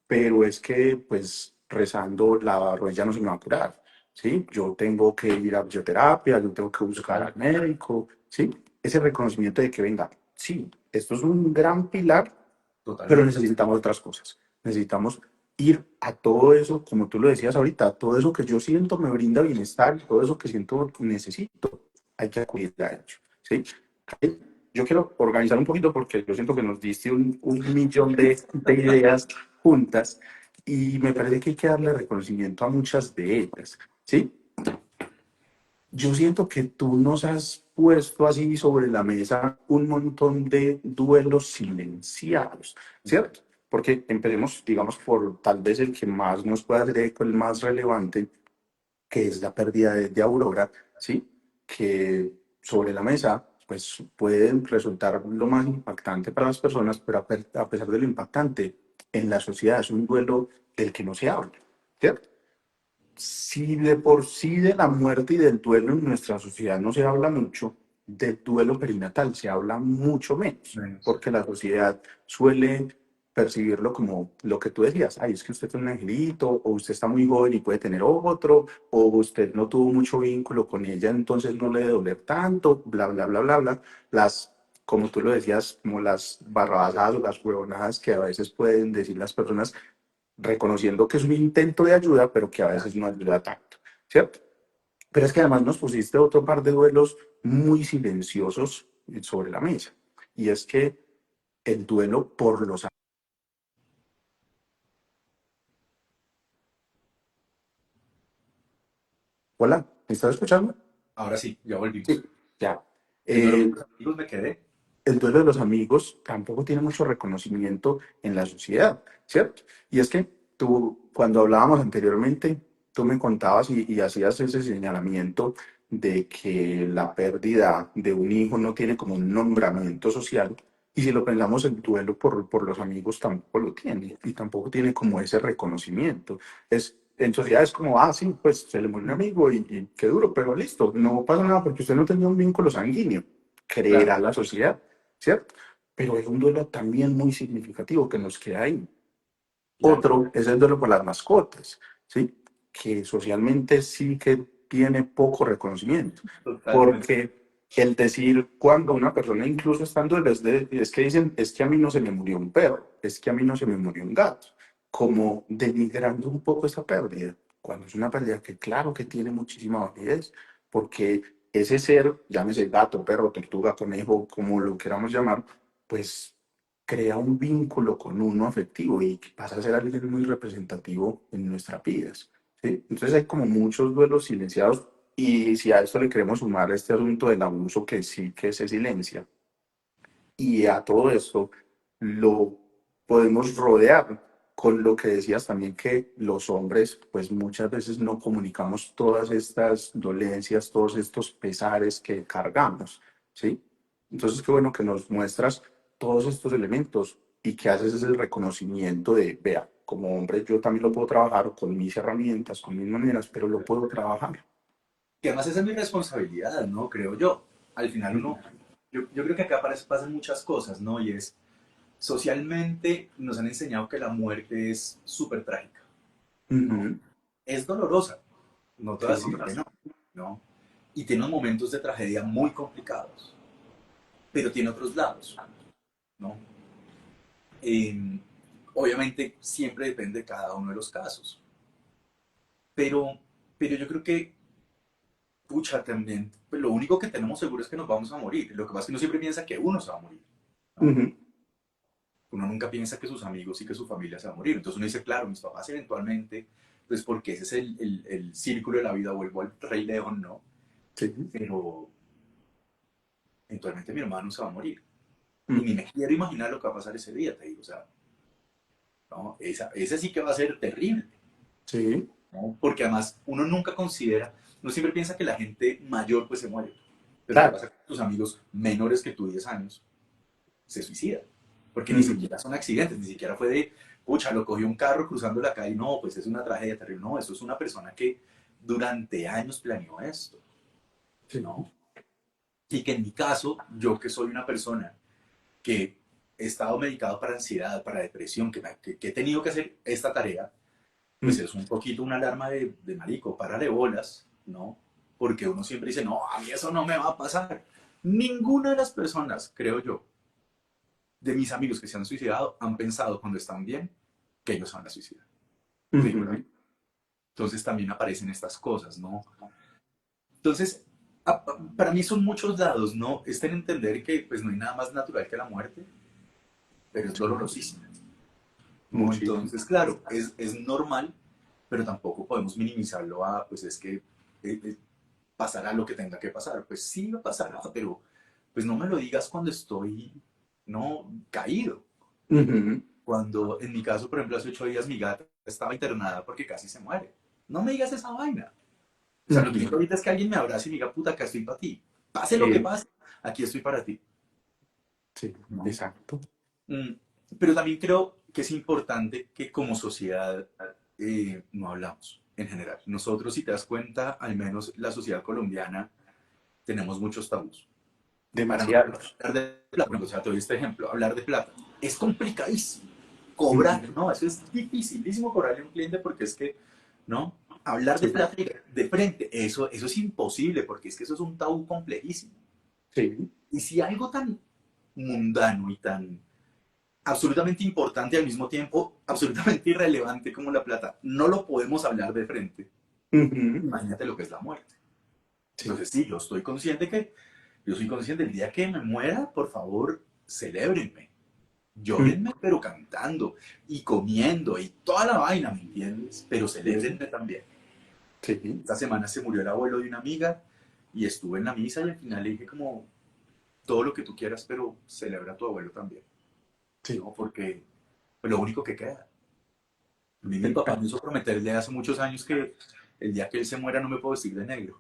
pero es que pues rezando la rodilla no se me va a curar, ¿sí? Yo tengo que ir a fisioterapia, yo tengo que buscar Total, al médico, ¿sí? Ese reconocimiento de que venga, sí, esto es un gran pilar, pero totalmente. necesitamos otras cosas. Necesitamos ir a todo eso, como tú lo decías ahorita, todo eso que yo siento me brinda bienestar, todo eso que siento necesito, hay que acudir a ello, ¿sí? Yo quiero organizar un poquito porque yo siento que nos diste un millón de ideas juntas y me parece que hay que darle reconocimiento a muchas de ellas, ¿sí? Yo siento que tú nos has puesto así sobre la mesa un montón de duelos silenciados, ¿cierto? Porque empecemos, digamos, por tal vez el que más nos pueda hacer eco, el más relevante, que es la pérdida de Aurora, ¿sí? Que sobre la mesa, pues puede resultar lo más impactante para las personas, pero a pesar de lo impactante, en la sociedad es un duelo del que no se habla, ¿cierto? Si de por sí de la muerte y del duelo en nuestra sociedad no se habla mucho, del duelo perinatal se habla mucho menos, Menos. porque la sociedad suele percibirlo como lo que tú decías, ay, es que usted es un angelito, o usted está muy joven y puede tener otro, o usted no tuvo mucho vínculo con ella, entonces no le debe doler tanto, bla, bla, bla, bla, bla. Las, como tú lo decías, como las barrabasadas o las huevonadas que a veces pueden decir las personas reconociendo que es un intento de ayuda, pero que a veces no ayuda tanto, ¿cierto? Pero es que además nos pusiste otro par de duelos muy silenciosos sobre la mesa, y es que el duelo por los... Hola, ¿me estás escuchando? Ahora sí, ya Sí, volvimos. ya. El duelo con Eh, los amigos me quedé. el duelo de los amigos tampoco tiene mucho reconocimiento en la sociedad, ¿cierto? Y es que tú, cuando hablábamos anteriormente, tú me contabas y hacías ese señalamiento de que la pérdida de un hijo no tiene como un nombramiento social. Y si lo pensamos, el duelo por los amigos tampoco lo tiene y tampoco tiene como ese reconocimiento. En sociedad es como, ah, sí, pues se le murió un amigo y qué duro, pero listo, no pasa nada porque usted no tenía un vínculo sanguíneo, Claro, creerá la sociedad. ¿Cierto? Pero es un duelo también muy significativo que nos queda ahí. claro, Otro es el duelo por las mascotas, ¿sí? Que socialmente sí que tiene poco reconocimiento, totalmente. porque el decir cuando una persona incluso está en duelo es que dicen, es que a mí no se me murió un perro, es que a mí no se me murió un gato, como denigrando un poco esa pérdida, cuando es una pérdida que claro que tiene muchísima validez, porque ese ser, llámese gato, perro, tortuga, conejo, como lo queramos llamar, pues crea un vínculo con uno afectivo y pasa a ser alguien muy representativo en nuestras vidas, ¿sí? Entonces hay como muchos duelos silenciados Y si a esto le queremos sumar este asunto del abuso que sí que se silencia, y a todo esto lo podemos rodear con lo que decías también que los hombres pues muchas veces no comunicamos todas estas dolencias, todos estos pesares que cargamos, ¿sí? Entonces qué bueno que nos muestras todos estos elementos y que haces ese reconocimiento de, vea, como hombre yo también lo puedo trabajar con mis herramientas, con mis maneras, pero lo puedo trabajar. Que además esa es mi responsabilidad, ¿no? Creo yo. Al final uno, yo creo que acá pasan muchas cosas, ¿no? Y es, socialmente nos han enseñado que la muerte es súper trágica, ¿no? Ujú. Es dolorosa, no te voy a Sí, decir que no, ¿no? Y tiene unos momentos de tragedia muy complicados, pero tiene otros lados, ¿no? Eh, obviamente siempre depende de cada uno de los casos, pero, pero yo creo que, pucha, también, pues lo único que tenemos seguro es que nos vamos a morir. Lo que pasa es que uno siempre piensa que uno se va a morir, ¿no? ujú. Uno nunca piensa que sus amigos y que su familia se va a morir. Entonces uno dice, claro, mis papás eventualmente, pues porque ese es el círculo de la vida, vuelvo al Rey León, ¿no? Sí. Pero eventualmente mi hermano se va a morir. Y ni Mm. me quiero imaginar lo que va a pasar ese día, te digo. O sea, ¿no? Esa sí que va a ser terrible, Sí. ¿no? Porque además uno nunca considera, uno siempre piensa que la gente mayor pues se muere. Pero ¿qué Claro. pasa con tus amigos menores que tú 10 años? Se suicidan. Porque ni Ujú. siquiera son accidentes, ni siquiera fue de, pucha, lo cogió un carro cruzando la calle. No, pues es una tragedia terrible. No, eso es una persona que durante años planeó esto, Sí. ¿no? Y que en mi caso, yo que soy una persona que he estado medicado para ansiedad, para depresión, que he tenido que hacer esta tarea, pues Mm. es un poquito una alarma de marico, párale bolas, ¿no? Porque uno siempre dice, no, a mí eso no me va a pasar. Ninguna de las personas, creo yo, de mis amigos que se han suicidado han pensado cuando están bien que ellos se van a suicidar. Sí. Ujú. Entonces también aparecen estas cosas, ¿no? Entonces, para mí son muchos lados, ¿no? Está en entender que pues no hay nada más natural que la muerte, pero es Sí. dolorosísima, ¿no? Muchísimo. Entonces, claro, es normal, pero tampoco podemos minimizarlo a, pues es que pasará lo que tenga que pasar. Pues sí, va a pasar, pero pues no me lo digas cuando estoy, no, caído. Ujú. Cuando, en mi caso, por ejemplo, hace 8 días mi gata estaba internada porque casi se muere. No me digas esa vaina. O sea, lo que quiero Ujú. ahorita es que alguien me abrace y me diga, puta, acá estoy para ti. Pase lo que Eh, pase, aquí estoy para ti. sí, ¿No? exacto. Mm, pero también creo que es importante que como sociedad no hablamos en general. Nosotros, si te das cuenta, al menos la sociedad colombiana, tenemos muchos tabús. Para nosotros Demasiados. hablar de plata, o sea, te doy este ejemplo, hablar de plata es complicadísimo. Cobrar, Ujú. no, eso es dificilísimo cobrarle a un cliente porque es que, ¿no? Hablar de Sí, plata de frente, eso es imposible porque es que eso es un tabú complejísimo. sí. Y si algo tan mundano y tan absolutamente importante y al mismo tiempo absolutamente irrelevante como la plata, no lo podemos hablar de frente, Ujú. imagínate lo que es la muerte. Sí. Entonces, sí, yo soy consciente del día que me muera, por favor, celébrenme. Mm. Llórenme, pero cantando y comiendo y toda la vaina, ¿me entiendes? Pero Sí. celébrenme también. Sí. Esta semana se murió el abuelo de una amiga y estuve en la misa y al final le dije como, todo lo que tú quieras, pero celebra a tu abuelo también, Sí. ¿no? Porque es lo único que queda. A mí mi Sí. papá me hizo prometerle hace muchos años que el día que él se muera no me puedo vestir de negro.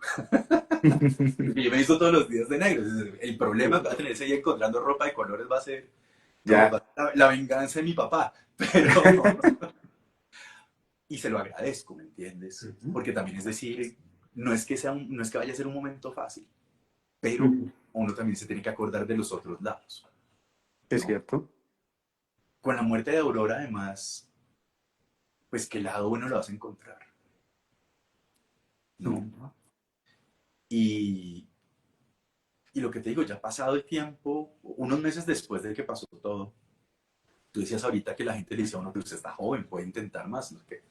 Porque yo me visto todos los días de negro. El problema que va a tener ese día encontrando ropa de colores va a ser, no, Ya. va a ser la venganza de mi papá. Pero, y se lo agradezco, ¿me entiendes? Ujú. Porque también es decir, no es que vaya a ser un momento fácil, pero Ujú. uno también se tiene que acordar de los otros lados, Es ¿no? cierto. Con la muerte de Aurora, además, pues qué lado bueno lo vas a encontrar, ¿no? Mm. Y, y lo que te digo, ya ha pasado el tiempo, unos meses después de que pasó todo, tú decías ahorita que la gente le decía a uno que usted está joven, puede intentar más, ¿no? Que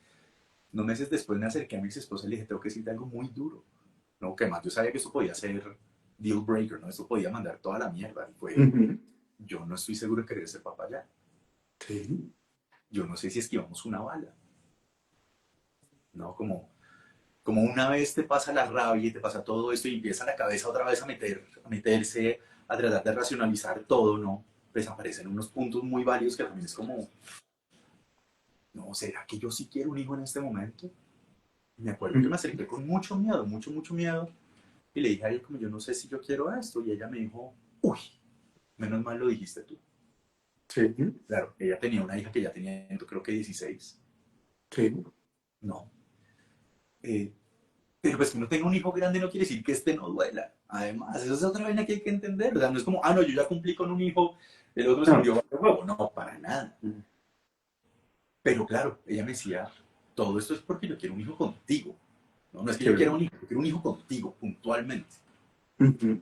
unos meses después me acerqué a mi ex esposa y le dije, tengo que decirte algo muy duro, ¿no? Que además yo sabía que eso podía ser deal breaker, ¿no? Eso podía mandar toda la mierda. Y fue, Ujú. yo no estoy seguro de querer ser papá ya. Sí. Yo no sé si esquivamos una bala, ¿no? como una vez te pasa la rabia y te pasa todo esto y empieza la cabeza otra vez a meterse, a tratar de racionalizar todo, ¿no? Pues aparecen unos puntos muy válidos que también es como, no, ¿será que yo sí quiero un hijo en este momento? Y me acuerdo que me acerqué con mucho miedo, mucho, mucho miedo, y le dije a ella como, yo no sé si yo quiero esto, y ella me dijo, uy, menos mal lo dijiste tú. Sí, Claro, ella tenía una hija que ya tenía, yo creo que 16. sí, No. Eh, pero pues que uno tenga un hijo grande no quiere decir que este no duela. Además, eso es otra vaina que hay que entender. O sea, no es como, ah, no, yo ya cumplí con un hijo, el otro se no, murió de huevo. No, para nada. Pero claro, ella me decía, todo esto es porque yo quiero un hijo contigo. No, no es que yo quiera sí. un hijo, yo quiero un hijo contigo, puntualmente. Ujú.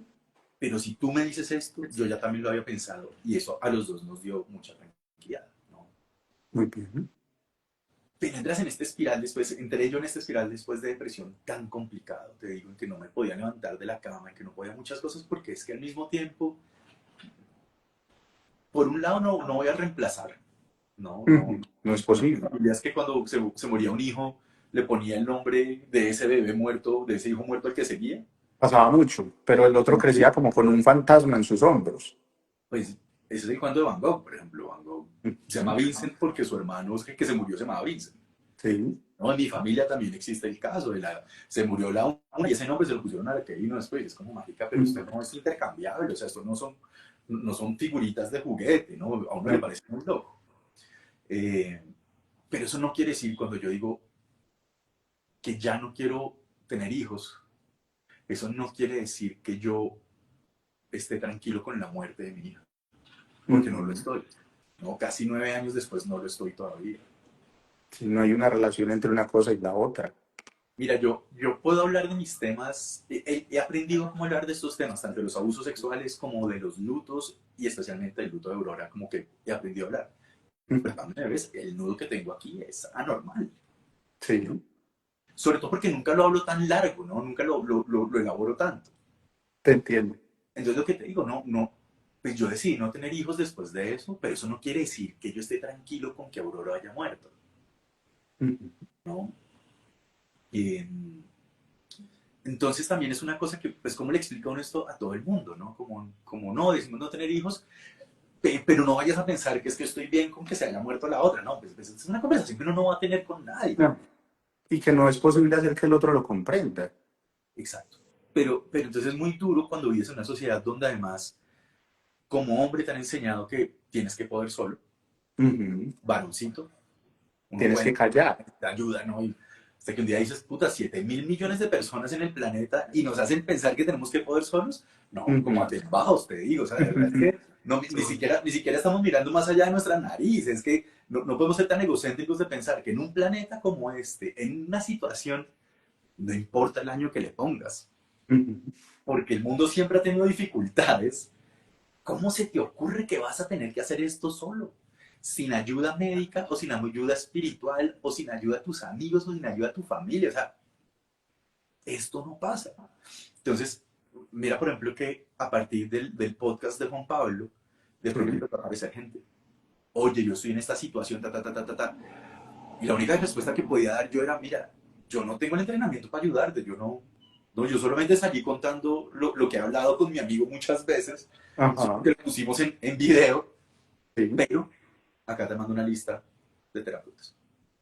Pero si tú me dices esto, yo ya también lo había pensado. Y eso a los dos nos dio mucha tranquilidad, ¿no? Muy bien. Pero entras en esta espiral después, entré yo en esta espiral después de depresión tan complicado, te digo, en que no me podía levantar de la cama, en que no podía muchas cosas, porque es que al mismo tiempo, por un lado no voy a reemplazar, no, Ujú. No es conozco posible. familias que cuando se moría un hijo, le ponía el nombre de ese bebé muerto, de ese hijo muerto al que seguía. Pasaba mucho, pero el otro crecía como con un fantasma en sus hombros. Pues ese es el cuento de Van Gogh, por ejemplo. Van Gogh se llama Ujú. Vincent porque su hermano que se murió se llamaba Vincent. Sí. ¿No? En mi familia también existe el caso se murió la una y ese nombre se lo pusieron a la que vino después. Es como mágica, pero esto Ujú. no es intercambiable. O sea, esto no son figuritas de juguete, ¿no? A uno le No. parece muy loco. Eh, pero eso no quiere decir cuando yo digo que ya no quiero tener hijos, eso no quiere decir que yo esté tranquilo con la muerte de mi hija, porque no lo Ujú. estoy. ¿No? Casi 9 años después no lo estoy todavía. Si no hay una relación entre una cosa y la otra. Mira, yo puedo hablar de mis temas, he aprendido cómo hablar de estos temas, tanto de los abusos sexuales como de los lutos y especialmente del luto de Aurora, como que he aprendido a hablar. Ujú. Pero también ves, el nudo que tengo aquí es anormal, Sí, ¿no? Sobre todo porque nunca lo hablo tan largo, ¿no? Nunca lo elaboro tanto. te entiendo. Entonces lo que te digo, pues yo decidí no tener hijos después de eso, pero eso no quiere decir que yo esté tranquilo con que Aurora haya muerto, Ujú. ¿no? Y, entonces también es una cosa que, pues, ¿cómo le explica uno esto a todo el mundo, no? Como no, decimos no tener hijos, pero no vayas a pensar que es que estoy bien con que se haya muerto la otra, no, pues es una conversación que uno no va a tener con nadie. No. Y que no es posible hacer que el otro lo comprenda. Exacto. Pero entonces es muy duro cuando vives en una sociedad donde además, como hombre, te han enseñado que tienes que poder solo, Ujú. varoncito, uno Tienes puede que callar. necesitar ayuda, ¿no? Y hasta que un día dices, puta, 7.000 millones de personas en el planeta y nos hacen pensar que tenemos que poder solos. No, como Ujú. a bajos, te digo. O sea, de verdad es que no, ni siquiera estamos mirando más allá de nuestra nariz. Es que no podemos ser tan egocéntricos de pensar que en un planeta como este, en una situación, no importa el año que le pongas, Ujú. porque el mundo siempre ha tenido dificultades. ¿Cómo se te ocurre que vas a tener que hacer esto solo? Sin ayuda médica o sin ayuda espiritual o sin ayuda a tus amigos o sin ayuda a tu familia. O sea, esto no pasa. Entonces, mira, por ejemplo, que a partir del podcast de Juan Pablo, de pronto Sí. empezó a aparecer gente. Oye, yo estoy en esta situación, ta, ta, ta, ta, ta, ta. Y la única respuesta que podía dar yo era, mira, yo no tengo el entrenamiento para ayudarte, yo solamente salí contando lo que he hablado con mi amigo muchas veces, solo Ajá. que lo pusimos en video, Sí. pero acá te mando una lista de terapeutas.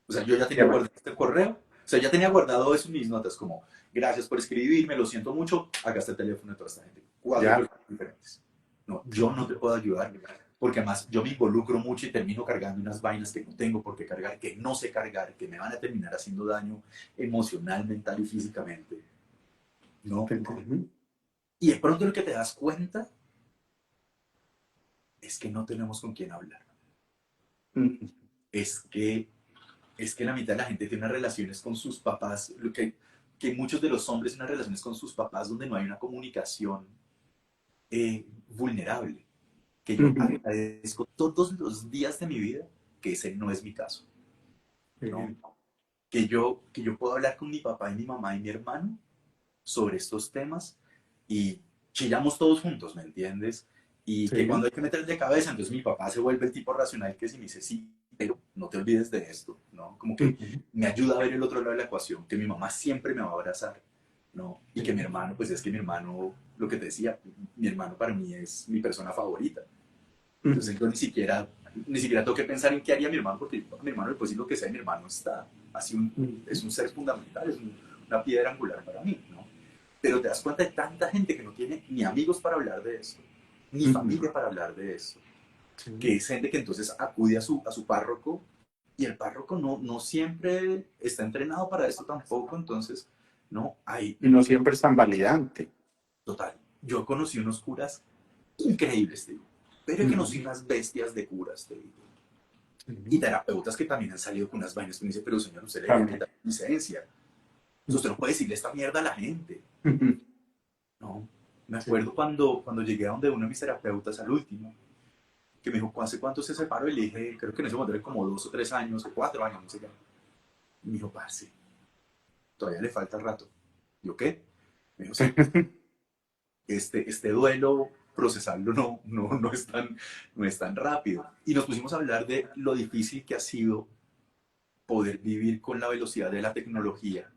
O sea, yo ya tenía Ya, guardado este correo, o sea, ya tenía guardado eso en mis notas, como, gracias por escribirme, lo siento mucho, acá está el teléfono de toda esta gente. 4 ya. personas diferentes. No, yo no te puedo ayudar, porque además yo me involucro mucho y termino cargando unas vainas que no tengo por qué cargar, que no sé cargar, que me van a terminar haciendo daño emocional, mental y físicamente, Te ¿no? entiendo. Y de pronto lo que te das cuenta es que no tenemos con quién hablar. Ujú. Es que la mitad de la gente tiene unas relaciones con sus papás, que muchos de los hombres tienen relaciones con sus papás donde no hay una comunicación vulnerable, que yo Ujú. agradezco todos los días de mi vida que ese no es mi caso, ¿no? Sí. Que yo puedo hablar con mi papá y mi mamá y mi hermano sobre estos temas y chillamos todos juntos, ¿me entiendes? Y que Sí. cuando hay que meter de cabeza, entonces mi papá se vuelve el tipo racional que si me dice sí, pero no no te olvides de esto, ¿no? Como que Ujú. me ayuda a ver el otro lado de la ecuación, que mi mamá siempre me va a abrazar, ¿no? Y que mi hermano, pues es que mi hermano, lo que te decía, mi hermano para mí es mi persona favorita. Entonces Ujú. yo ni siquiera tengo que pensar en qué haría mi hermano, porque a mi hermano le puedo decir lo que sea, mi hermano está, así es Ujú. un ser fundamental, una piedra angular para mí, ¿no? Pero te das cuenta de tanta gente que no tiene ni amigos para hablar de esto, ni Ujú. familia para hablar de esto, que Sí. es gente que entonces acude a su párroco y el párroco no siempre está entrenado para esto tampoco, entonces, no, hay, Y no siempre es tan validante. total. Yo conocí unos curas increíbles, te digo, pero que no Ujú. soy unas bestias de curas, te digo. Y Sí. terapeutas que también han salido con unas vainas que me dicen, pero señor, usted le debería También. quitar licencia. O sea, usted no puede decirle esta mierda a la gente. Ujú. No. Me Sí. acuerdo cuando llegué a donde uno de mis terapeutas al último, que me dijo, ¿hace cuánto se separó? Y le dije, creo que en ese momento era como 2 o 3 años, o 4 años, no sé qué. Y me dijo, parce, todavía le falta rato. ¿Yo qué? Me dijo, sí, este duelo, procesarlo no es tan rápido. Y nos pusimos a hablar de lo difícil que ha sido poder vivir con la velocidad de la tecnología,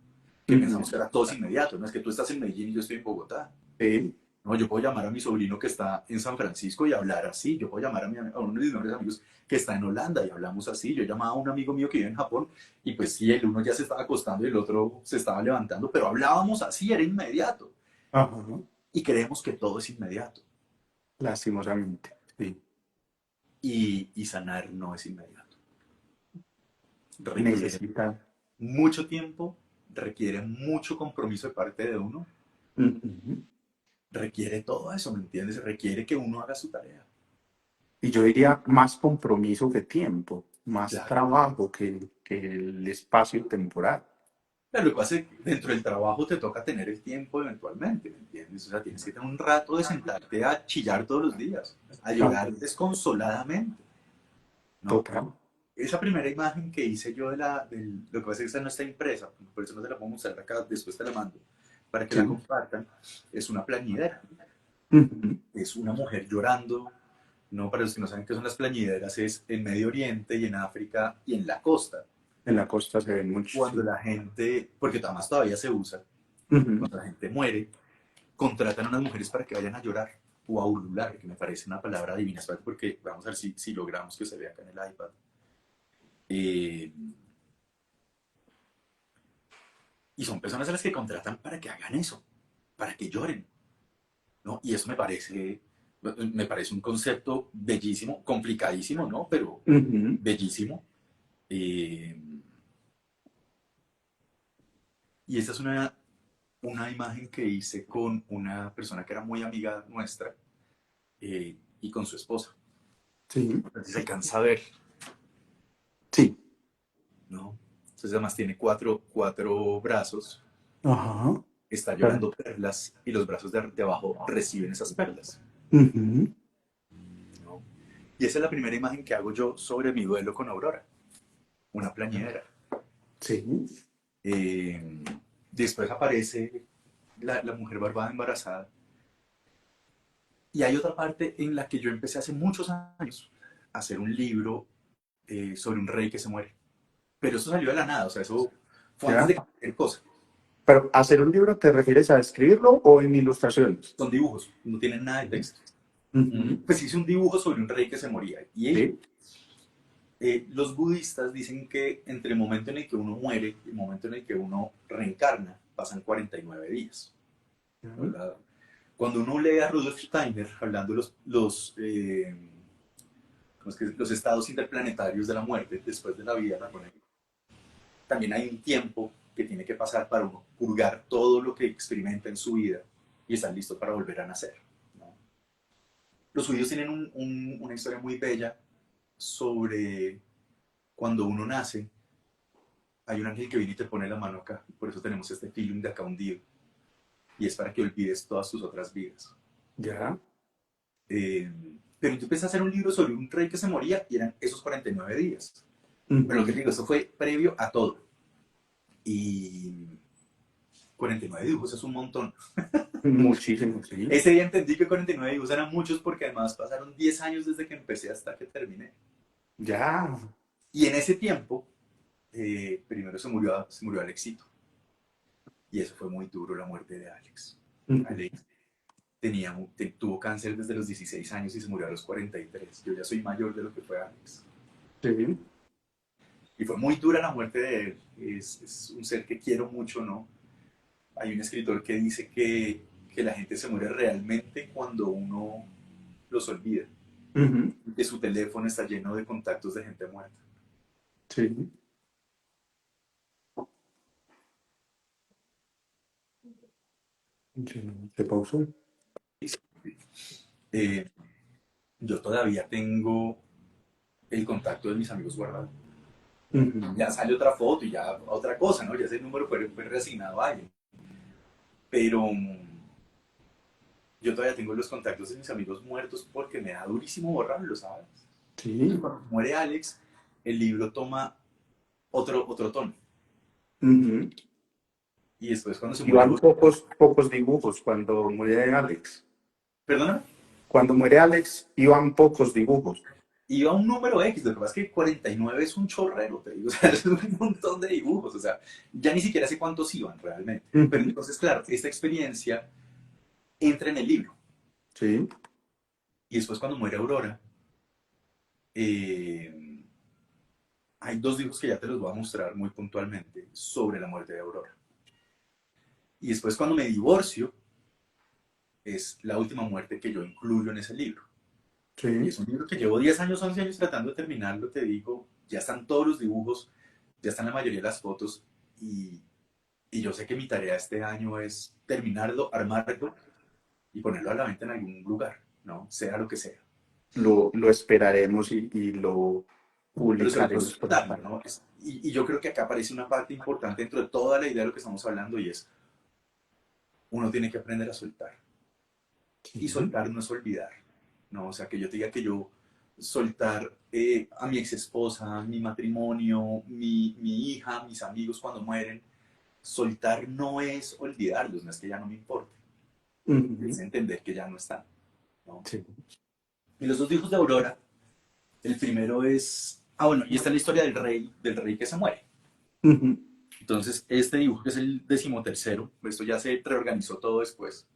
que pensamos Ujú. que era todo inmediato, no es que tú estás en Medellín y yo estoy en Bogotá. Sí. No, yo puedo llamar a mi sobrino que está en San Francisco y hablar así. Yo puedo llamar a uno de mis mejores amigos que está en Holanda y hablamos así. Yo llamaba a un amigo mío que vive en Japón y pues sí, el uno ya se estaba acostando y el otro se estaba levantando, pero hablábamos así, era inmediato. Ajá. Y creemos que todo es inmediato. Lastimosamente. Sí. Y sanar no es inmediato. Requiere Necesita. mucho tiempo, requiere mucho compromiso de parte de uno, Ujú. requiere todo eso, ¿me entiendes? Requiere que uno haga su tarea. Y yo diría más compromiso que tiempo, más Claro. trabajo que el espacio temporal. Claro, lo que pasa es que dentro del trabajo te toca tener el tiempo eventualmente, ¿me entiendes? O sea, tienes que tener un rato de sentarte a chillar todos los días, a Ajá. llorar desconsoladamente, ¿no? Total. Esa primera imagen que hice yo lo que pasa es que esta no está impresa, por eso no te la puedo mostrar acá, después te la mando, para que la Sí. compartan, es una plañidera, Ujú. es una mujer llorando, ¿no? Para los que no saben qué son las plañideras, es en Medio Oriente y en África y en la costa, En la costa se ven mucho, cuando sí. la gente, porque además todavía se usa, Ujú. cuando la gente muere, contratan a unas mujeres para que vayan a llorar o a ulular, que me parece una palabra divina, ¿sabes? Porque vamos a ver si logramos que se vea acá en el iPad. Eh, y son personas a las que contratan para que hagan eso, para que lloren, ¿no? Y eso me parece un concepto bellísimo, complicadísimo, ¿no? Pero Ujú. bellísimo. Eh, y esta es una imagen que hice con una persona que era muy amiga nuestra y con su esposa. Sí. Entonces se alcanza a ver, Sí. ¿no? Entonces además tiene cuatro brazos, Ajá. está Claro. llorando perlas y los brazos de abajo reciben esas perlas, Ujú. ¿no? Y esa es la primera imagen que hago yo sobre mi duelo con Aurora, una plañidera. Sí. Eh, Después aparece la mujer barbada embarazada. Y hay otra parte en la que yo empecé hace muchos años a hacer un libro sobre un rey que se muere. Pero eso salió de la nada, o sea, eso fue antes ¿Ya? de cualquier cosa. Pero hacer un libro, ¿te refieres a escribirlo o en ilustraciones? Son dibujos, no tienen nada de texto. Ujú. Pues hice un dibujo sobre un rey que se moría. Y Sí. los budistas dicen que entre el momento en el que uno muere y el momento en el que uno reencarna, pasan 49 días, Ujú. ¿verdad? Cuando uno lee a Rudolf Steiner hablando de ¿cómo es que los estados interplanetarios de la muerte después de la vida, también hay un tiempo que tiene que pasar para uno purgar todo lo que experimenta en su vida y estar listo para volver a nacer, ¿no? Los judíos tienen una historia muy bella sobre cuando uno nace, hay un ángel que viene y te pone la mano acá, por eso tenemos este feeling de acá hundido, y es para que olvides todas tus otras vidas. Ya. Eh, pero yo empecé a hacer un libro sobre un rey que se moría y eran esos 49 días. Pero lo que Ujú. te digo, eso fue previo a todo. Y 49 dibujos es un montón. Muchísimo, sí. Ese día entendí que 49 dibujos eran muchos porque además pasaron 10 años desde que empecé hasta que terminé. Ya. Y en ese tiempo, primero se murió Alexito. Y eso fue muy duro, la muerte de Alex. Alex tuvo cáncer desde los 16 años y se murió a los 43. Yo ya soy mayor de lo que fue Alex. Sí. Y fue muy dura la muerte de él. Es un ser que quiero mucho, ¿no? Hay un escritor que dice que la gente se muere realmente cuando uno los olvida. Ujú. Que su teléfono está lleno de contactos de gente muerta. Sí. Sí. ¿Se pausó? Eh, yo todavía tengo el contacto de mis amigos guardado. Ujú. Ya sale otra foto y ya otra cosa, ¿no? Ya ese número fue reasignado a alguien. Pero yo todavía tengo los contactos de mis amigos muertos porque me da durísimo borrarlos, ¿sabes? Sí. Cuando muere Alex, el libro toma otro tono. Ujú. Y después cuando se muere Iban Aurora, pocos dibujos cuando muere Alex. perdóname, Cuando muere Alex, iban pocos dibujos. iba un número X, lo que pasa es que 49 es un chorrero, te digo, o sea, es un montón de dibujos, o sea, ya ni siquiera sé cuántos iban realmente. Pero Ujú. entonces, claro, esta experiencia entra en el libro. Sí. Y después cuando muere Aurora, eh, hay dos dibujos que ya te los voy a mostrar muy puntualmente sobre la muerte de Aurora. Y después cuando me divorcio, es la última muerte que yo incluyo en ese libro. Y Sí. es un libro que llevo 10 años, 11 años tratando de terminarlo, te digo, ya están todos los dibujos, ya están la mayoría de las fotos y, y yo sé que mi tarea este año es terminarlo, armarlo y ponerlo a la venta en algún lugar, ¿no? Sea lo que sea. Lo esperaremos y lo Pero sobre todo es publicaremos soltarlo, pronto. ¿no? Y yo creo que acá aparece una parte importante dentro de toda la idea de lo que estamos hablando y es, uno tiene que aprender a soltar. Y Sí. soltar no es olvidar, ¿no? O sea, que yo te diga que yo soltar a mi ex esposa, mi matrimonio, mi hija, mis amigos cuando mueren, soltar no es olvidarlos, no es que ya no me importe, es Ujú. entender que ya no están, ¿no? Sí. Y los dos hijos de Aurora, el primero es, bueno, y esta es la historia del rey que se muere. Ujú. Entonces, este dibujo que es el 13º, esto ya se reorganizó todo después,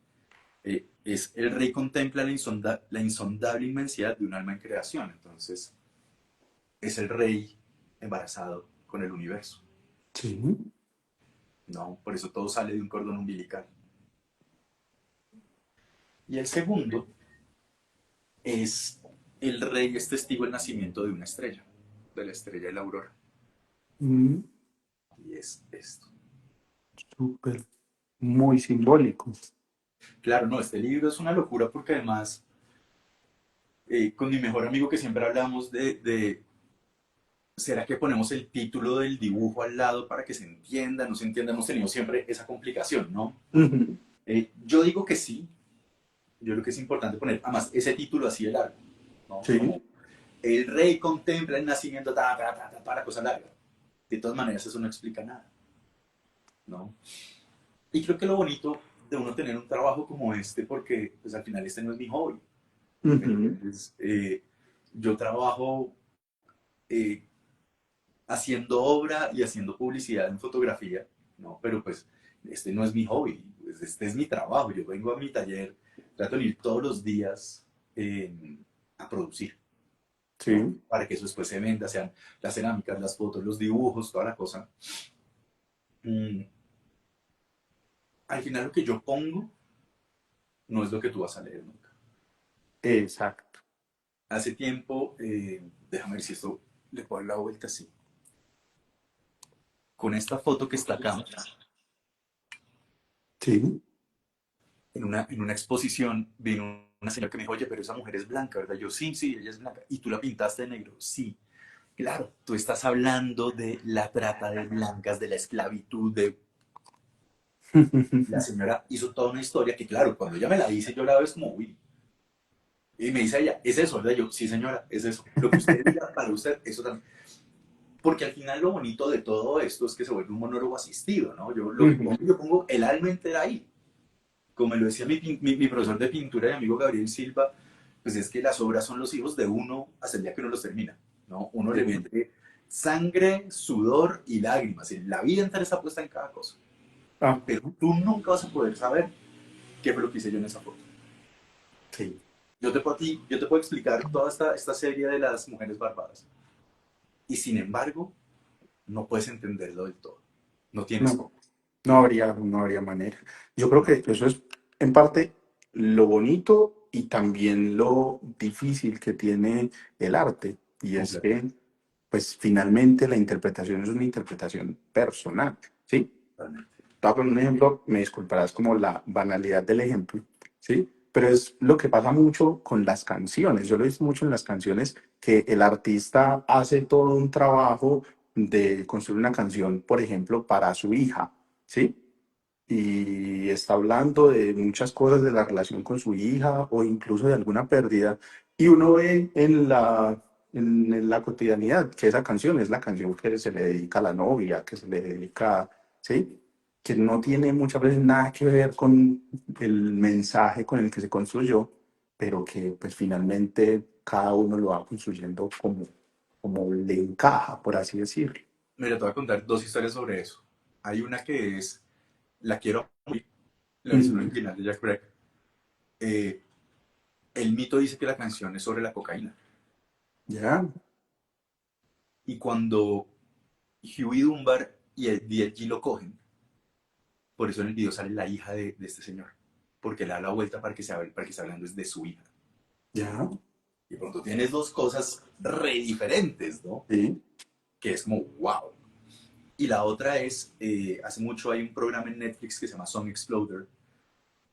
es el rey contempla la insondable inmensidad de un alma en creación. Entonces, es el rey embarazado con el universo, Sí. ¿no? Por eso todo sale de un cordón umbilical. Y el segundo es el rey es testigo del nacimiento de una estrella, de la estrella de la aurora. Mm. Y es esto. Súper. Muy simbólico. Claro, no, este libro es una locura porque además, con mi mejor amigo que siempre hablamos ¿será que ponemos el título del dibujo al lado para que se entienda? No se entienda, hemos tenido siempre esa complicación, ¿no? Ujú. Yo digo que sí, yo creo que es importante poner, además, ese título así de largo, ¿no? Sí. Como el rey contempla el nacimiento, la cosa larga. De todas maneras, eso no explica nada, ¿no? Y creo que lo bonito de uno tener un trabajo como este, porque pues al final este no es mi hobby. Ujú. Entonces, yo trabajo eh, haciendo obra y haciendo publicidad en fotografía, ¿no? Pero pues este no es mi hobby, pues, este es mi trabajo. Yo vengo a mi taller, trato de ir todos los días a producir, ¿no? Sí. Para que eso después se venda, sean las cerámicas, las fotos, los dibujos, toda la cosa. Mm, Al final lo que yo pongo no es lo que tú vas a leer nunca. Exacto. Hace tiempo, déjame ver si esto le puedo dar la vuelta así. Con esta foto que está acá, Sí. en una exposición, vino una señora que me dijo, oye, pero esa mujer es blanca, ¿verdad? Yo, sí, sí, ella es blanca. ¿Y tú la pintaste de negro? Sí. Claro, tú estás hablando de la trata de blancas, de la esclavitud, de... La señora hizo toda una historia que, claro, cuando ella me la dice, yo la veo es como, uy. Y me dice ella, ¿es eso, verdad? Yo, sí, señora, es eso. Lo que usted diga para usted, eso también. Porque al final lo bonito de todo esto es que se vuelve un monólogo asistido, ¿no? Ujú. Yo pongo el alma entera ahí. Como me lo decía mi profesor de pintura y amigo Gabriel Silva, pues es que las obras son los hijos de uno hasta el día que uno los termina, ¿no? Uno le Sí. mete sangre, sudor y lágrimas. La vida entera está puesta en cada cosa. Ah, Pero tú nunca vas a poder saber qué fue lo que hice yo en esa foto. sí. Yo te puedo explicar toda esta serie de las mujeres barbadas. Y sin embargo, no puedes entenderlo del todo. No tienes No, cómo. no habría manera. Yo creo No. que eso es en parte lo bonito y también lo difícil que tiene el arte. Y es que, Completamente. pues finalmente la interpretación es una interpretación personal, ¿sí? Totalmente. Te voy a poner un ejemplo, me disculparás como la banalidad del ejemplo, ¿sí? Pero es lo que pasa mucho con las canciones. Yo lo he visto mucho en las canciones que el artista hace todo un trabajo de construir una canción, por ejemplo, para su hija, ¿sí? Y está hablando de muchas cosas de la relación con su hija o incluso de alguna pérdida. Y uno ve en la cotidianidad que esa canción es la canción que se le dedica a la novia, que se le dedica, ¿sí? Que no tiene muchas veces nada que ver con el mensaje con el que se construyó, pero que pues finalmente cada uno lo va construyendo como le encaja, por así decirlo. Mira, te voy a contar dos historias sobre eso. Hay una que es La quiero morir, la versión Ujú. original de Jack Breck. Eh, el mito dice que la canción es sobre la cocaína. Ya, Y cuando Huey Dunbar y el DLG lo cogen, por eso en el video sale la hija de este señor. Porque le da la vuelta para que se hablando desde su hija. ya, Y pronto tienes dos cosas re diferentes, ¿no? sí. Que es como, wow. Y la otra es, hace mucho hay un programa en Netflix que se llama Song Exploder,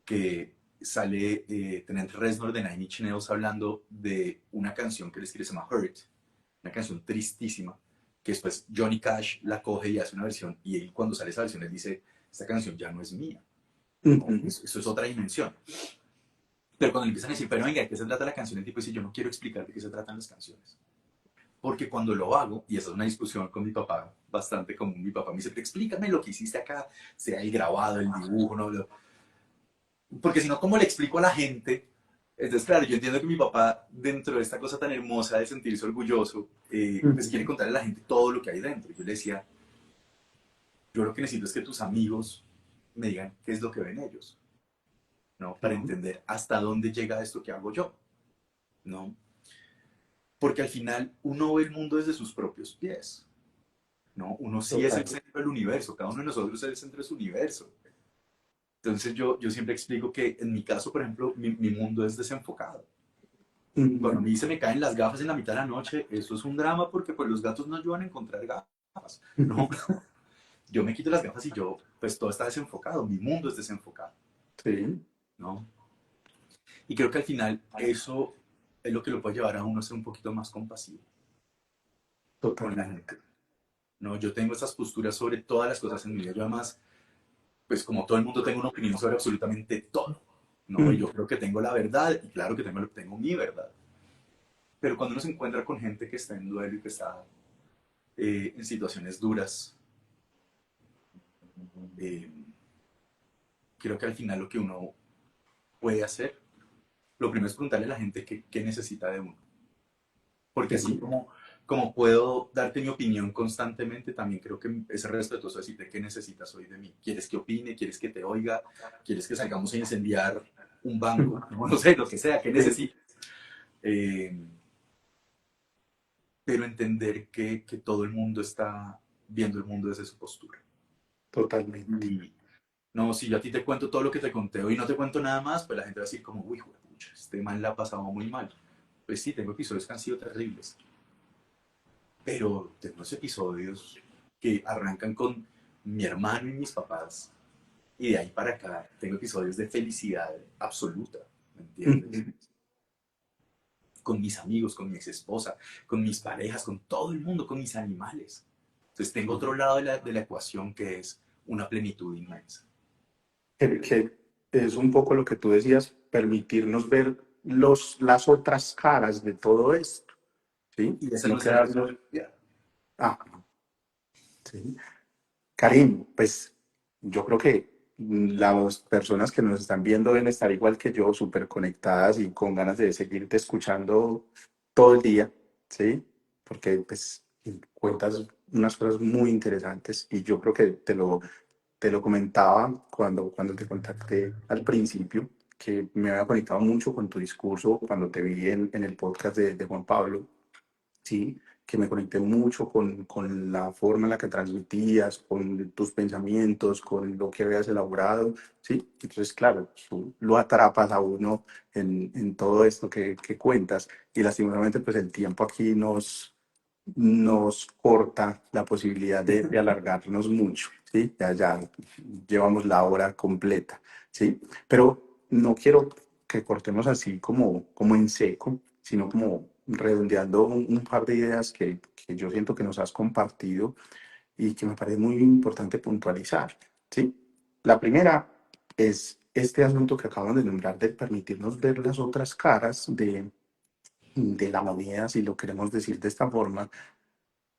que sale Trent Reznor de Nine Inch Nails hablando de una canción que él escribe, se llama Hurt, una canción tristísima, que después Johnny Cash la coge y hace una versión, y él cuando sale esa versión él dice, esta canción ya no es mía, ¿no? Ujú. Eso es otra dimensión. Pero cuando le empiezan a decir, pero venga, ¿de qué se trata la canción? El tipo dice, yo no quiero explicar de qué se tratan las canciones. Porque cuando lo hago, y esa es una discusión con mi papá bastante común, mi papá me dice, explícame lo que hiciste acá, sea el grabado, el dibujo, ¿no? Porque si no, ¿cómo le explico a la gente? Entonces, claro, yo entiendo que mi papá, dentro de esta cosa tan hermosa de sentirse orgulloso, pues quiere Ujú. contarle a la gente todo lo que hay dentro. Yo le decía, yo lo que necesito es que tus amigos me digan qué es lo que ven ellos, ¿no? Para No, entender hasta dónde llega esto que hago yo, ¿no? Porque al final uno ve el mundo desde sus propios pies, ¿no? Uno sí es el total. centro del universo, cada uno de nosotros es el centro de su universo. Entonces yo siempre explico que en mi caso, por ejemplo, mi mundo es desenfocado. Cuando a Ujú. mí se me caen las gafas en la mitad de la noche, eso es un drama porque pues los gatos no ayudan a encontrar gafas. No, yo me quito las gafas y yo, pues todo está desenfocado, mi mundo es desenfocado, Sí, ¿no? Y creo que al final eso es lo que lo puede llevar a uno a ser un poquito más compasivo con la totalmente. gente, ¿no? Yo tengo estas posturas sobre todas las cosas en mi vida. Yo además, pues como todo el mundo tengo una opinión sobre absolutamente todo, ¿no? Y Ujú. yo creo que tengo la verdad y claro que tengo mi verdad. Pero cuando uno se encuentra con gente que está en duelo y que está en situaciones duras, eh, creo que al final lo que uno puede hacer, lo primero es preguntarle a la gente qué necesita de uno. Porque así Sí, como puedo darte mi opinión constantemente, también creo que es respetuoso decirte qué necesitas hoy de mí. ¿Quieres que opine? ¿Quieres que te oiga? ¿Quieres que salgamos a incendiar un banco? ujú. No, no sé, lo que sea, ¿qué Sí, necesitas? Eh, pero entender que todo el mundo está viendo el mundo desde su postura. totalmente. Y no, si yo a ti te cuento todo lo que te conté hoy y no te cuento nada más, pues la gente va a decir como, uy, pucha, este man la ha pasado muy mal. Pues sí, tengo episodios que han sido terribles, pero tengo unos episodios que arrancan con mi hermano y mis papás, y de ahí para acá tengo episodios de felicidad absoluta, ¿me entiendes? Ujú. Con mis amigos, con mi ex esposa, con mis parejas, con todo el mundo, con mis animales. Entonces tengo otro lado de la ecuación que es una plenitud inmensa. Que es un poco lo que tú decías, permitirnos ver las otras caras de todo esto, ¿sí? Y esa es No nuestra quedarnos, responsabilidad. ah, sí. Karim, pues yo creo que las personas que nos están viendo deben estar igual que yo, súper conectadas y con ganas de seguirte escuchando todo el día, ¿sí? Porque pues cuentas unas cosas muy interesantes y yo creo que te lo comentaba cuando te contacté al principio, que me había conectado mucho con tu discurso cuando te vi en el podcast de Juan Pablo, ¿sí? Que me conecté mucho con la forma en la que transmitías, con tus pensamientos, con lo que habías elaborado, ¿sí? Entonces, claro, tú lo atrapas a uno en todo esto que cuentas y lastimosamente pues el tiempo aquí nos corta la posibilidad de alargarnos mucho, ¿sí? Ya llevamos la hora completa, ¿sí? Pero no quiero que cortemos así como en seco, sino como redondeando un par de ideas que yo siento que nos has compartido y que me parece muy importante puntualizar, ¿sí? La primera es este asunto que acabamos de nombrar de permitirnos ver las otras caras de la moneda, si lo queremos decir de esta forma,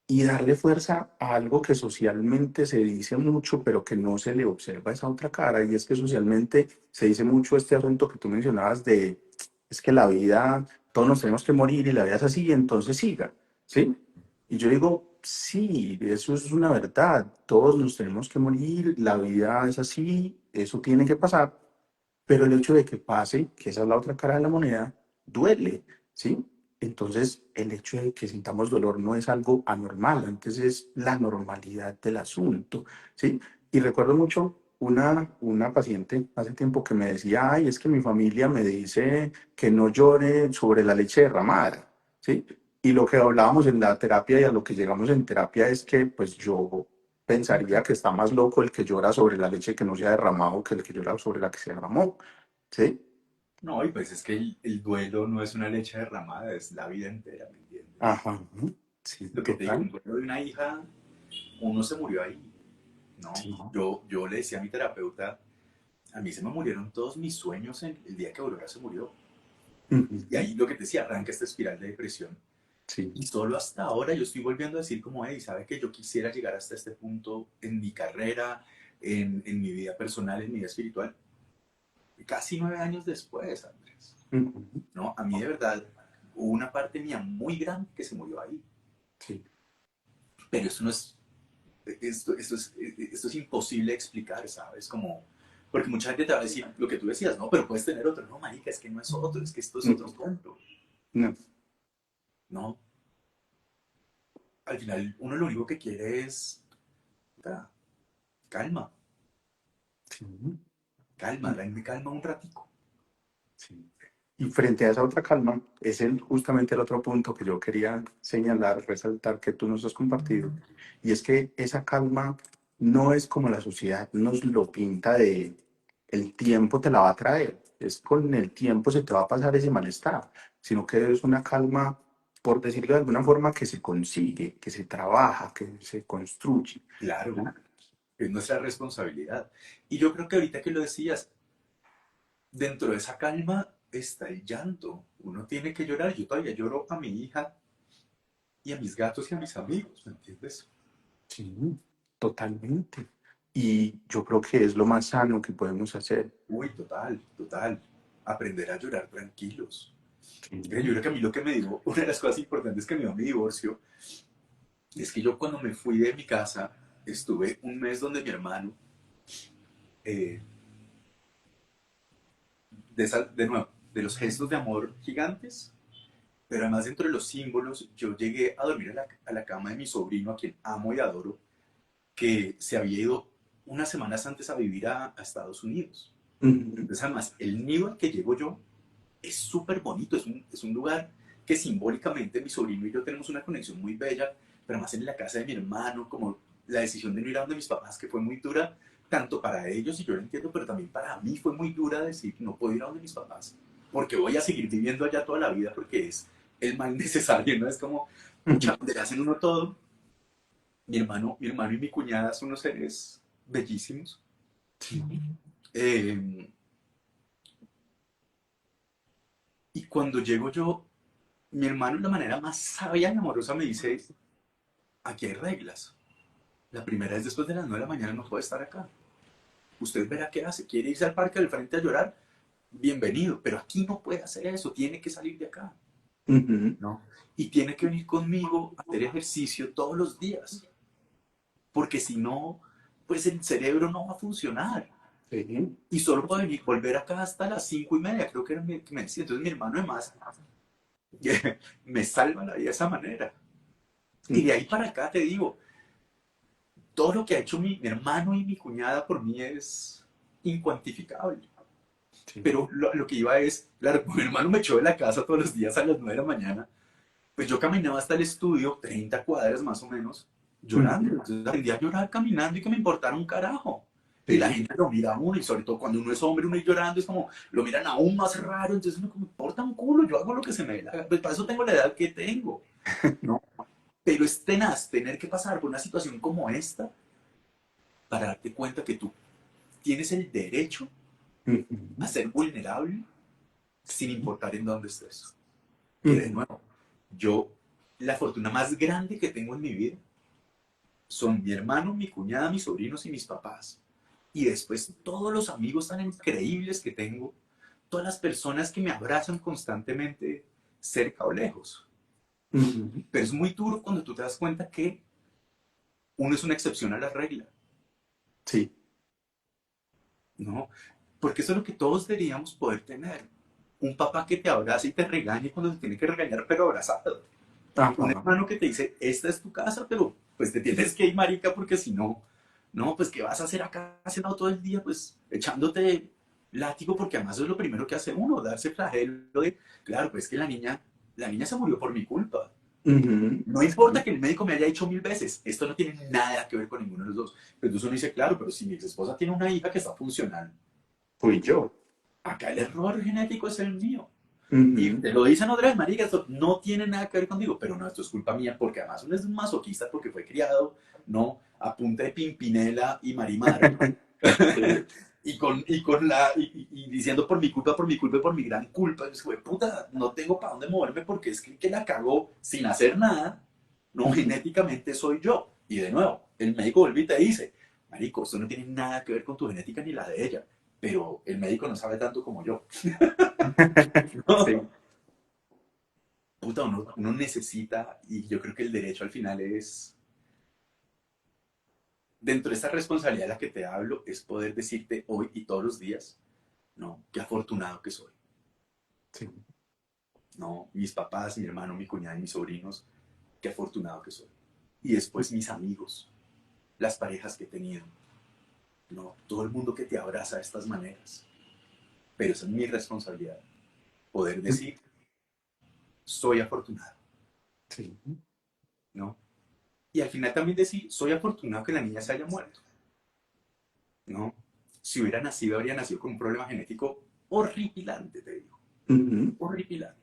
y darle fuerza a algo que socialmente se dice mucho, pero que no se le observa esa otra cara, y es que socialmente se dice mucho este asunto que tú mencionabas de, es que la vida, todos nos tenemos que morir y la vida es así, y entonces siga, ¿sí? Y yo digo, sí, eso es una verdad, todos nos tenemos que morir, la vida es así, eso tiene que pasar, pero el hecho de que pase, que esa es la otra cara de la moneda, duele, ¿sí? Entonces, el hecho de que sintamos dolor no es algo anormal, antes es la normalidad del asunto, ¿sí? Y recuerdo mucho una paciente hace tiempo que me decía, ay, es que mi familia me dice que no llore sobre la leche derramada, ¿sí? Y lo que hablábamos en la terapia y a lo que llegamos en terapia es que, pues yo pensaría que está más loco el que llora sobre la leche que no se ha derramado que el que llora sobre la que se derramó. ¿Sí? No, y pues es que el duelo no es una leche derramada, es la vida entera, ¿me entiendes? Ajá. Sí, Lo que te digo, total. un duelo de una hija, uno se murió ahí, ¿no? Sí. Yo le decía a mi terapeuta, a mí se me murieron todos mis sueños el día que Aurora se murió. Y Ujú. ahí lo que te decía, arranca esta espiral de depresión. Sí. Y solo hasta ahora yo estoy volviendo a decir como, hey, ¿sabe que yo quisiera llegar hasta este punto en mi carrera, en mi vida personal, en mi vida espiritual? Casi 9 años después, Andrés. Ujú. ¿No? A mí de verdad hubo una parte mía muy grande que se murió ahí. Sí. Pero esto no es, esto es imposible de explicar, ¿sabes? Como, porque mucha gente te va a decir lo que tú decías, no, pero puedes tener otro. No, marica, es que no es otro, es que esto es otro Ujú. punto. No. No, al final uno lo único que quiere es puta, calma, Sí. calma, denme calma un ratico. Sí. Y frente a esa otra calma, es justamente el otro punto que yo quería señalar, resaltar que tú nos has compartido, y es que esa calma no es como la sociedad nos lo pinta de el tiempo te la va a traer, es con el tiempo se te va a pasar ese malestar, sino que es una calma, por decirlo de alguna forma, que se consigue, que se trabaja, que se construye. Claro, ¿No? es nuestra responsabilidad. Y yo creo que ahorita que lo decías, dentro de esa calma está el llanto. Uno tiene que llorar. Yo todavía lloro a mi hija y a mis gatos y a mis amigos, ¿me entiendes? Sí, totalmente. Y yo creo que es lo más sano que podemos hacer. Uy, total, total. Aprender a llorar tranquilos. Yo Sí. creo que a mí lo que me dio, una de las cosas importantes que me dio mi divorcio, es que yo cuando me fui de mi casa, estuve un mes donde mi hermano, eh, de nuevo, de los gestos de amor gigantes, pero además dentro de los símbolos, yo llegué a dormir a la cama de mi sobrino, a quien amo y adoro, que se había ido unas semanas antes a vivir a Estados Unidos. Ujú. Entonces, además, el nido al que llego yo es súper bonito, es un lugar que simbólicamente mi sobrino y yo tenemos una conexión muy bella, pero más en la casa de mi hermano, como la decisión de no ir a donde mis papás, que fue muy dura, tanto para ellos, y yo lo entiendo, pero también para mí fue muy dura decir, no puedo ir a donde mis papás, porque voy a seguir viviendo allá toda la vida, porque es el mal necesario, ¿no? Es como, pucha, Ujú. donde le hacen uno todo. Mi hermano y mi cuñada son unos seres bellísimos. Sí. Eh, y cuando llego yo, mi hermano de la manera más sabia y amorosa me dice, aquí hay reglas. La primera es después de las 9 de la mañana no puede estar acá. Usted verá qué hace. ¿Quiere irse al parque del frente a llorar? Bienvenido. Pero aquí no puede hacer eso. Tiene que salir de acá. Ujú. ¿no? Y tiene que venir conmigo a hacer ejercicio todos los días, porque si no, pues el cerebro no va a funcionar. Sí. Y solo puedo venir, volver acá hasta las 5:30, creo que era que me decía. Entonces mi hermano además me salva la vida de esa manera. Y de Mm. ahí para acá te digo, todo lo que ha hecho mi hermano y mi cuñada por mí es incuantificable. Sí. Pero lo que iba es, claro, mi hermano me echó de la casa todos los días a las 9 de la mañana, pues yo caminaba hasta el estudio, 30 cuadras más o menos, llorando. Ujú. Entonces aprendí a llorar caminando y que me importara un carajo. Y la Sí. gente lo mira a uno, y sobre todo cuando uno es hombre, uno y llorando, es como, lo miran aún más raro, entonces uno como, me importa un culo, yo hago lo que se me dé la gana. Pues para eso tengo la edad que tengo, ¿no? Pero es tenaz tener que pasar por una situación como esta para darte cuenta que tú tienes el derecho a Ujú. ser vulnerable sin Sí. importar en dónde estés. Que de Ujú. nuevo, yo, la fortuna más grande que tengo en mi vida son mi hermano, mi cuñada, mis sobrinos y mis papás. Y después todos los amigos tan increíbles que tengo, todas las personas que me abrazan constantemente, cerca o lejos. Ujú. Pero es muy duro cuando tú te das cuenta que uno es una excepción a la regla, Sí. ¿no? Porque eso es lo que todos deberíamos poder tener. Un papá que te abrace y te regañe cuando te tiene que regañar, pero abrazado. Un Ajá. hermano que te dice, esta es tu casa, pero pues te tienes que ir, marica, porque si no, no, pues ¿qué vas a hacer acá haciendo todo el día? Pues echándote látigo, porque además es lo primero que hace uno, darse flagelo de, claro, pues que la niña se murió por mi culpa. Ujú. No importa Sí. que el médico me haya dicho 1000 veces, esto no tiene nada que ver con ninguno de los dos. Pero entonces uno dice, claro, pero si mi ex esposa tiene una hija que está funcional, Fui yo. acá el error genético es el mío. Y Ujú. te lo dicen otra vez, marica, esto no tiene nada que ver contigo, pero no, esto es culpa mía, porque además uno es un masoquista porque fue criado, ¿no? A punta de Pimpinela y Marimar, Sí. y diciendo por mi culpa, por mi culpa, por mi gran culpa. Y fue, puta, no tengo para dónde moverme porque es que el que la cagó sin hacer nada, no, Ujú. genéticamente soy yo. Y de nuevo, el médico vuelve y te dice, marico, esto no tiene nada que ver con tu genética ni la de ella, pero el médico no sabe tanto como yo. Sí. Puta, uno necesita, y yo creo que el derecho al final es, dentro de esta responsabilidad de la que te hablo, es poder decirte hoy y todos los días, no, qué afortunado que soy. Sí. No, mis papás, mi hermano, mi cuñada y mis sobrinos, qué afortunado que soy. Y después mis amigos, las parejas que he tenido, no, todo el mundo que te abraza de estas maneras. Pero esa es mi responsabilidad, poder decir, soy afortunado, Sí. ¿no? Y al final también decir, soy afortunado que la niña se haya muerto, ¿no? Si hubiera nacido, habría nacido con un problema genético horripilante, te digo, Ujú. horripilante.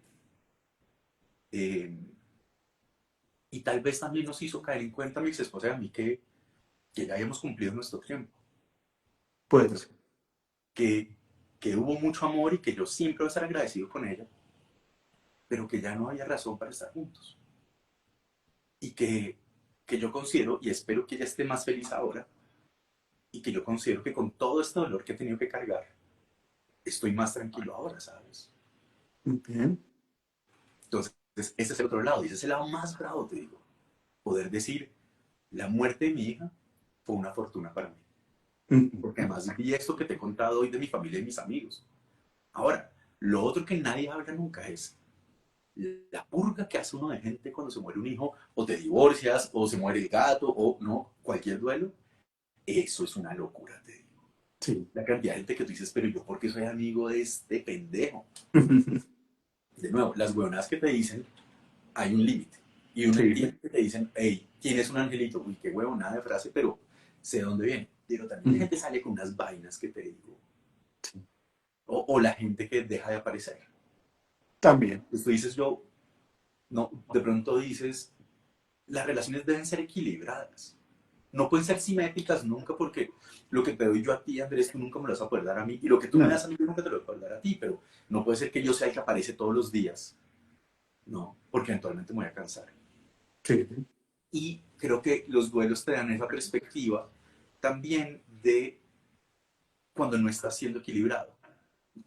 Eh, y tal vez también nos hizo caer en cuenta mi ex esposa y a mí que ya habíamos cumplido nuestro tiempo, Puede ser. que, que hubo mucho amor y que yo siempre voy a estar agradecido con ella, pero que ya no había razón para estar juntos. Y que yo considero, y espero que ella esté más feliz ahora, y que yo considero que con todo este dolor que he tenido que cargar, estoy más tranquilo ahora, ¿sabes? Bien. Entonces, ese es el otro lado, y ese es el lado más bravo, te digo. Poder decir, la muerte de mi hija fue una fortuna para mí. Porque Ujú. además vi esto que te he contado hoy de mi familia y mis amigos. Ahora, lo otro que nadie habla nunca es la purga que hace uno de gente cuando se muere un hijo, o te divorcias, o se muere el gato, o no, cualquier duelo. Eso es una locura, te digo. Sí. La cantidad de gente que tú dices, pero yo, ¿por qué soy amigo de este pendejo? De nuevo, las huevonadas que te dicen, hay un límite. Y uno Sí. entiende que te dicen, hey, ¿quién es un angelito? Uy, qué huevonada de frase, pero sé de dónde viene. Pero también la Ujú. gente sale con unas vainas que te digo. Sí. O la gente que deja de aparecer. También. Pues tú dices, yo, no, de pronto dices, las relaciones deben ser equilibradas. No pueden ser simétricas nunca porque lo que te doy yo a ti, Andrés, tú nunca me lo vas a poder dar a mí. Y lo que tú me No. das a mí, yo nunca te lo voy a poder dar a ti. Pero no puede ser que yo sea el que aparece todos los días. No, porque eventualmente me voy a cansar. Sí. Y creo que los duelos te dan esa perspectiva también de cuando no estás siendo equilibrado.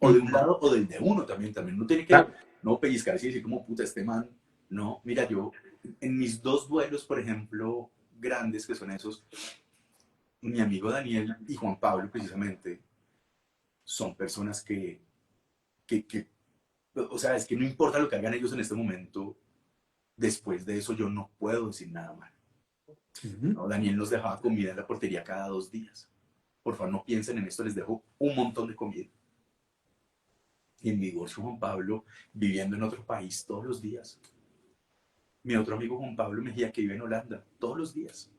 O de un Ujú. lado o del de uno también. También uno tiene que Claro. no pellizcarse y decir como, puta, este man, no, mira, yo, en mis dos duelos, por ejemplo, grandes que son esos, mi amigo Daniel y Juan Pablo, precisamente, son personas que, o sea, es que no importa lo que hagan ellos en este momento, después de eso yo no puedo decir nada mal. Ujú. ¿No? Daniel nos dejaba comida en la portería cada 2 días. Por favor, no piensen en esto, les dejo un montón de comida. Y en mi divorcio, Juan Pablo, viviendo en otro país todos los días. Mi otro amigo Juan Pablo Mejía, que vive en Holanda, todos los días.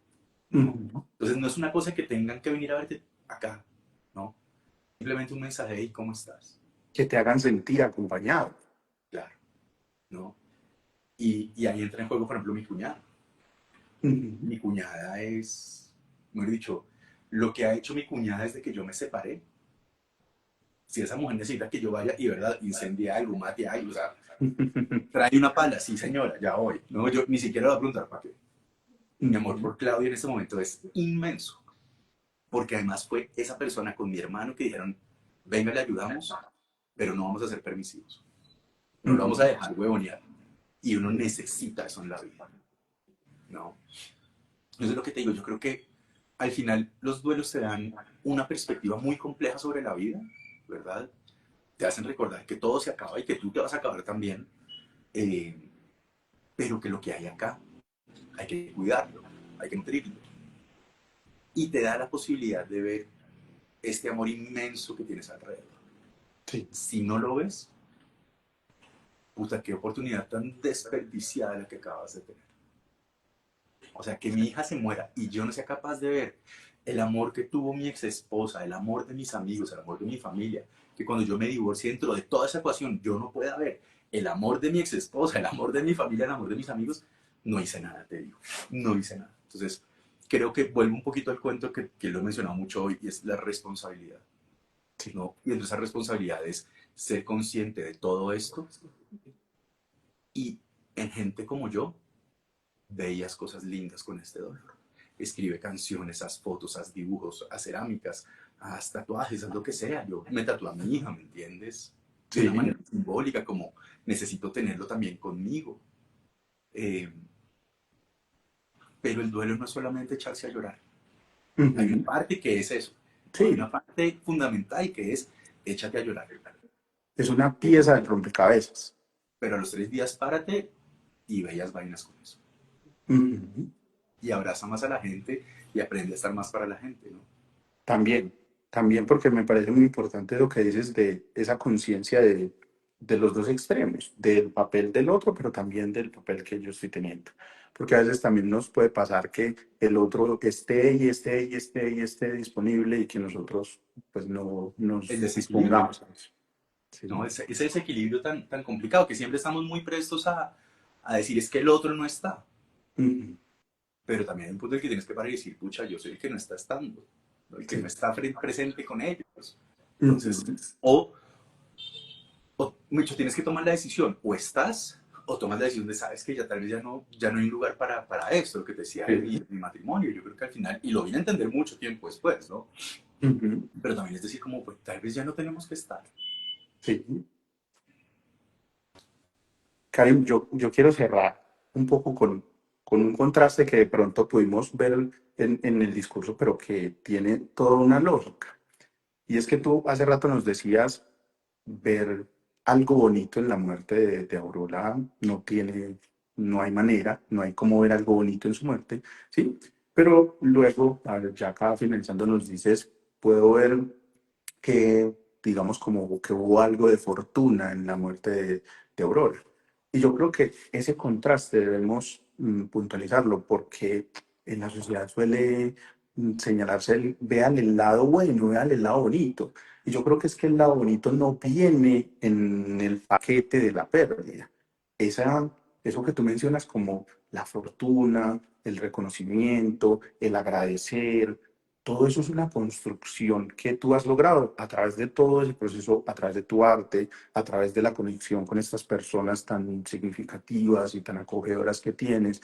¿No? Ujú. Entonces no es una cosa que tengan que venir a verte acá, ¿no? Simplemente un mensaje, hey, ¿cómo estás? Que te hagan sentir acompañado. Claro, ¿no? Y ahí entra en juego, por ejemplo, mi cuñada. Ujú. Mi cuñada es, mejor dicho, lo que ha hecho mi cuñada desde que yo me separé. Si esa mujer necesita que yo vaya y, ¿verdad?, incendie algo, mate algo, o sea, trae una pala, sí señora, ya voy. No, yo ni siquiera le voy a preguntar para qué. Mi amor Ujú. por Claudia en este momento es inmenso, porque además fue esa persona con mi hermano que dijeron, venga, le ayudamos, pero no vamos a ser permisivos. No lo vamos a Ujú. dejar huevonear. Y uno necesita eso en la vida, ¿no? Eso es lo que te digo, yo creo que al final los duelos te dan una perspectiva muy compleja sobre la vida, ¿verdad? Te hacen recordar que todo se acaba y que tú te vas a acabar también, eh, pero que lo que hay acá hay que cuidarlo, hay que nutrirlo. Y te da la posibilidad de ver este amor inmenso que tienes alrededor. Sí. Si no lo ves, puta, qué oportunidad tan desperdiciada la que acabas de tener. O sea, que mi hija se muera y yo no sea capaz de ver el amor que tuvo mi ex esposa, el amor de mis amigos, el amor de mi familia, que cuando yo me divorcié dentro de toda esa ecuación yo no pueda ver el amor de mi ex esposa, el amor de mi familia, el amor de mis amigos, no hice nada, te digo, no hice nada. Entonces, creo que vuelvo un poquito al cuento que lo he mencionado mucho hoy y es la responsabilidad, Sí. ¿no? Y entonces esa responsabilidad es ser consciente de todo esto y en gente como yo, veías cosas lindas con este dolor. Escribe canciones, haz fotos, haz dibujos, haz cerámicas, haz tatuajes, haz lo que sea. Yo me tatué a mi hija, ¿me entiendes? De una Sí. manera simbólica, como necesito tenerlo también conmigo. Eh, pero el duelo no es solamente echarse a llorar. Hay una Ujú. parte que es eso. ¿No? Hay Sí. una parte fundamental que es échate a llorar. Es una pieza del rompecabezas. Pero a los 3 días párate y veías vainas con eso. Ujú. Y abraza más a la gente y aprende a estar más para la gente, ¿no? También, también porque me parece muy importante lo que dices de esa conciencia de los dos extremos, del papel del otro, pero también del papel que yo estoy teniendo. Porque a veces también nos puede pasar que el otro esté y esté y esté y esté disponible y que nosotros pues no El nos desequilibrio. dispongamos a eso. ¿No? Sí. Ese desequilibrio tan complicado que siempre estamos muy prestos a decir es que el otro no está, Ujú. pero también hay un punto en el que tienes que parar y decir, pucha, yo soy el que no está estando, ¿no? El que no Sí. está presente con ellos. Entonces, Ujú. o mucho tienes que tomar la decisión, o estás, o tomas la decisión de, sabes que ya tal vez ya no hay un lugar para esto, lo que te decía de Sí. mi matrimonio, yo creo que al final, y lo vine a entender mucho tiempo después, ¿no? Ujú. Pero también es decir, como, pues tal vez ya no tenemos que estar. Sí. Karim, yo quiero cerrar un poco con un contraste que de pronto pudimos ver en el discurso, pero que tiene toda una lógica. Y es que tú hace rato nos decías ver algo bonito en la muerte de Aurora no hay manera, no hay cómo ver algo bonito en su muerte, ¿sí? Pero luego, a ver, ya acá finalizando, nos dices, puedo ver que, digamos, como que hubo algo de fortuna en la muerte de Aurora. Y yo creo que ese contraste debemos puntualizarlo porque en la sociedad suele señalarse, vean el lado bueno, vean el lado bonito. Y yo creo que es que el lado bonito no viene en el paquete de la pérdida. Esa, eso que tú mencionas como la fortuna, el reconocimiento, el agradecer, todo eso es una construcción que tú has logrado a través de todo ese proceso, a través de tu arte, a través de la conexión con estas personas tan significativas y tan acogedoras que tienes.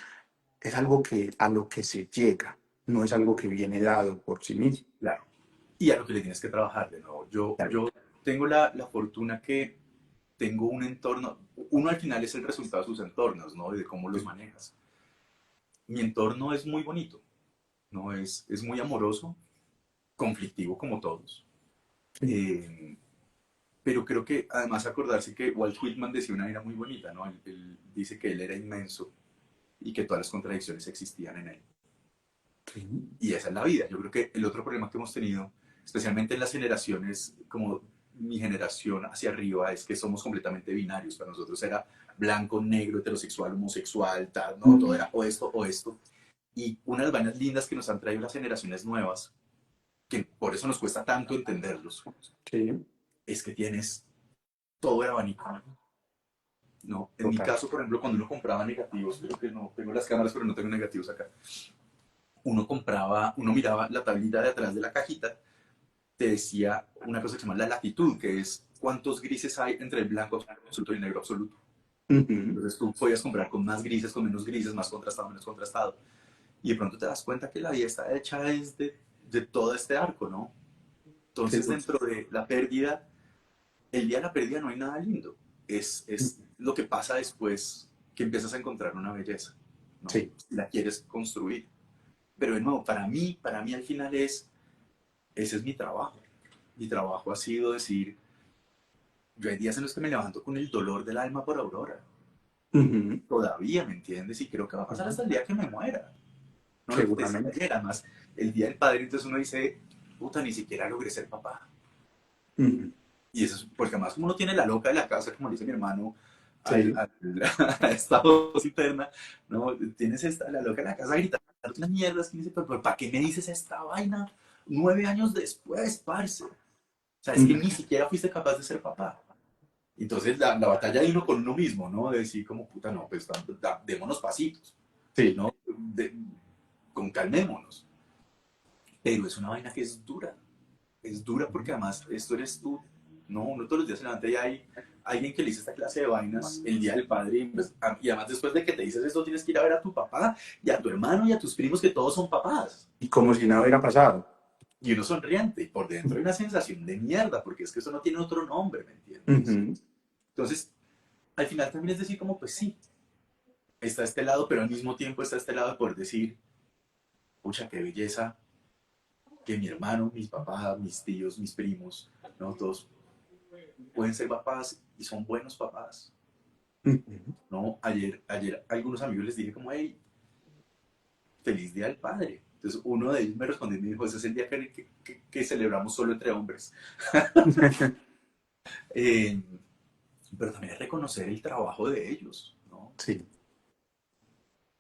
Es algo que a lo que se llega, no es algo que viene dado por sí mismo. Claro. Y a lo que le tienes que trabajar de nuevo. Yo, Claro. yo tengo la fortuna que tengo un entorno, uno al final es el resultado de sus entornos, ¿no? Y de cómo los manejas. Mi entorno es muy bonito, ¿no? Es muy amoroso, conflictivo como todos. Sí, Eh, pero creo que además acordarse que Walt Whitman decía una idea muy bonita, ¿no? Él dice que él era inmenso y que todas las contradicciones existían en él. sí. Y esa es la vida. Yo creo que el otro problema que hemos tenido, especialmente en las generaciones como mi generación hacia arriba, es que somos completamente binarios. Para nosotros era blanco, negro, heterosexual, homosexual, tal, ¿no? Todo era o esto o esto. Y una de las vainas lindas que nos han traído las generaciones nuevas, que por eso nos cuesta tanto entenderlos, Sí, es que tienes todo el abanico. ¿No? En mi total. caso, por ejemplo, cuando uno compraba negativos, creo que no tengo las cámaras, pero no tengo negativos acá. Uno compraba, uno miraba la tablita de atrás de la cajita, te decía una cosa que se llama la latitud, que es cuántos grises hay entre el blanco absoluto y el negro absoluto. Ujú. Entonces tú podías comprar con más grises, con menos grises, más contrastado, menos contrastado. Y de pronto te das cuenta que la vida está hecha de todo este arco, ¿no? Sí, Entonces dentro de la pérdida, el día de la pérdida no hay nada lindo. Es lo que pasa después que empiezas a encontrar una belleza, ¿no? sí. Si la quieres construir. Pero de nuevo, para mí al final ese es mi trabajo. Mi trabajo ha sido decir, yo hay días en los que me levanto con el dolor del alma por Aurora. Ujú. Todavía, ¿me entiendes? Y creo que va a pasar hasta el día que me muera. No lo que te decía Seguramente. ayer, además, el día del padre, entonces uno dice, puta, ni siquiera logré ser papá. Ujú. Y eso es, porque además como uno tiene la loca de la casa, como dice mi hermano, Sí. a esta voz interna, ¿no? Tienes la loca de la casa gritando unas mierdas, que dice, pero ¿para qué me dices esta vaina 9 años después, parce? O sea, es que Ujú. ni siquiera fuiste capaz de ser papá. Entonces la batalla de uno con uno mismo, ¿no? De decir como, puta, no, pues démonos pasitos, Sí. ¿no? Con calmémonos. Pero es una vaina que es dura porque además esto eres tú, ¿no? Uno todos los días se levanta y hay alguien que le dice esta clase de vainas el día del padre y, pues, y además después de que te dices esto tienes que ir a ver a tu papá y a tu hermano y a tus primos que todos son papás. Y como si nada hubiera pasado. Y uno sonriente y por dentro hay una sensación de mierda porque es que eso no tiene otro nombre, ¿me entiendes? Ujú. Entonces, al final también es decir como, pues sí, está este lado, pero al mismo tiempo está este lado de poder decir, pucha, qué belleza que mi hermano, mis papás, mis tíos, mis primos, ¿no? Todos pueden ser papás y son buenos papás, Ujú. ¿no? Ayer a algunos amigos les dije como, hey, feliz día del padre. Entonces uno de ellos me respondió y me dijo, ese es el día que celebramos solo entre hombres. Eh, pero también es reconocer el trabajo de ellos, ¿no? Sí.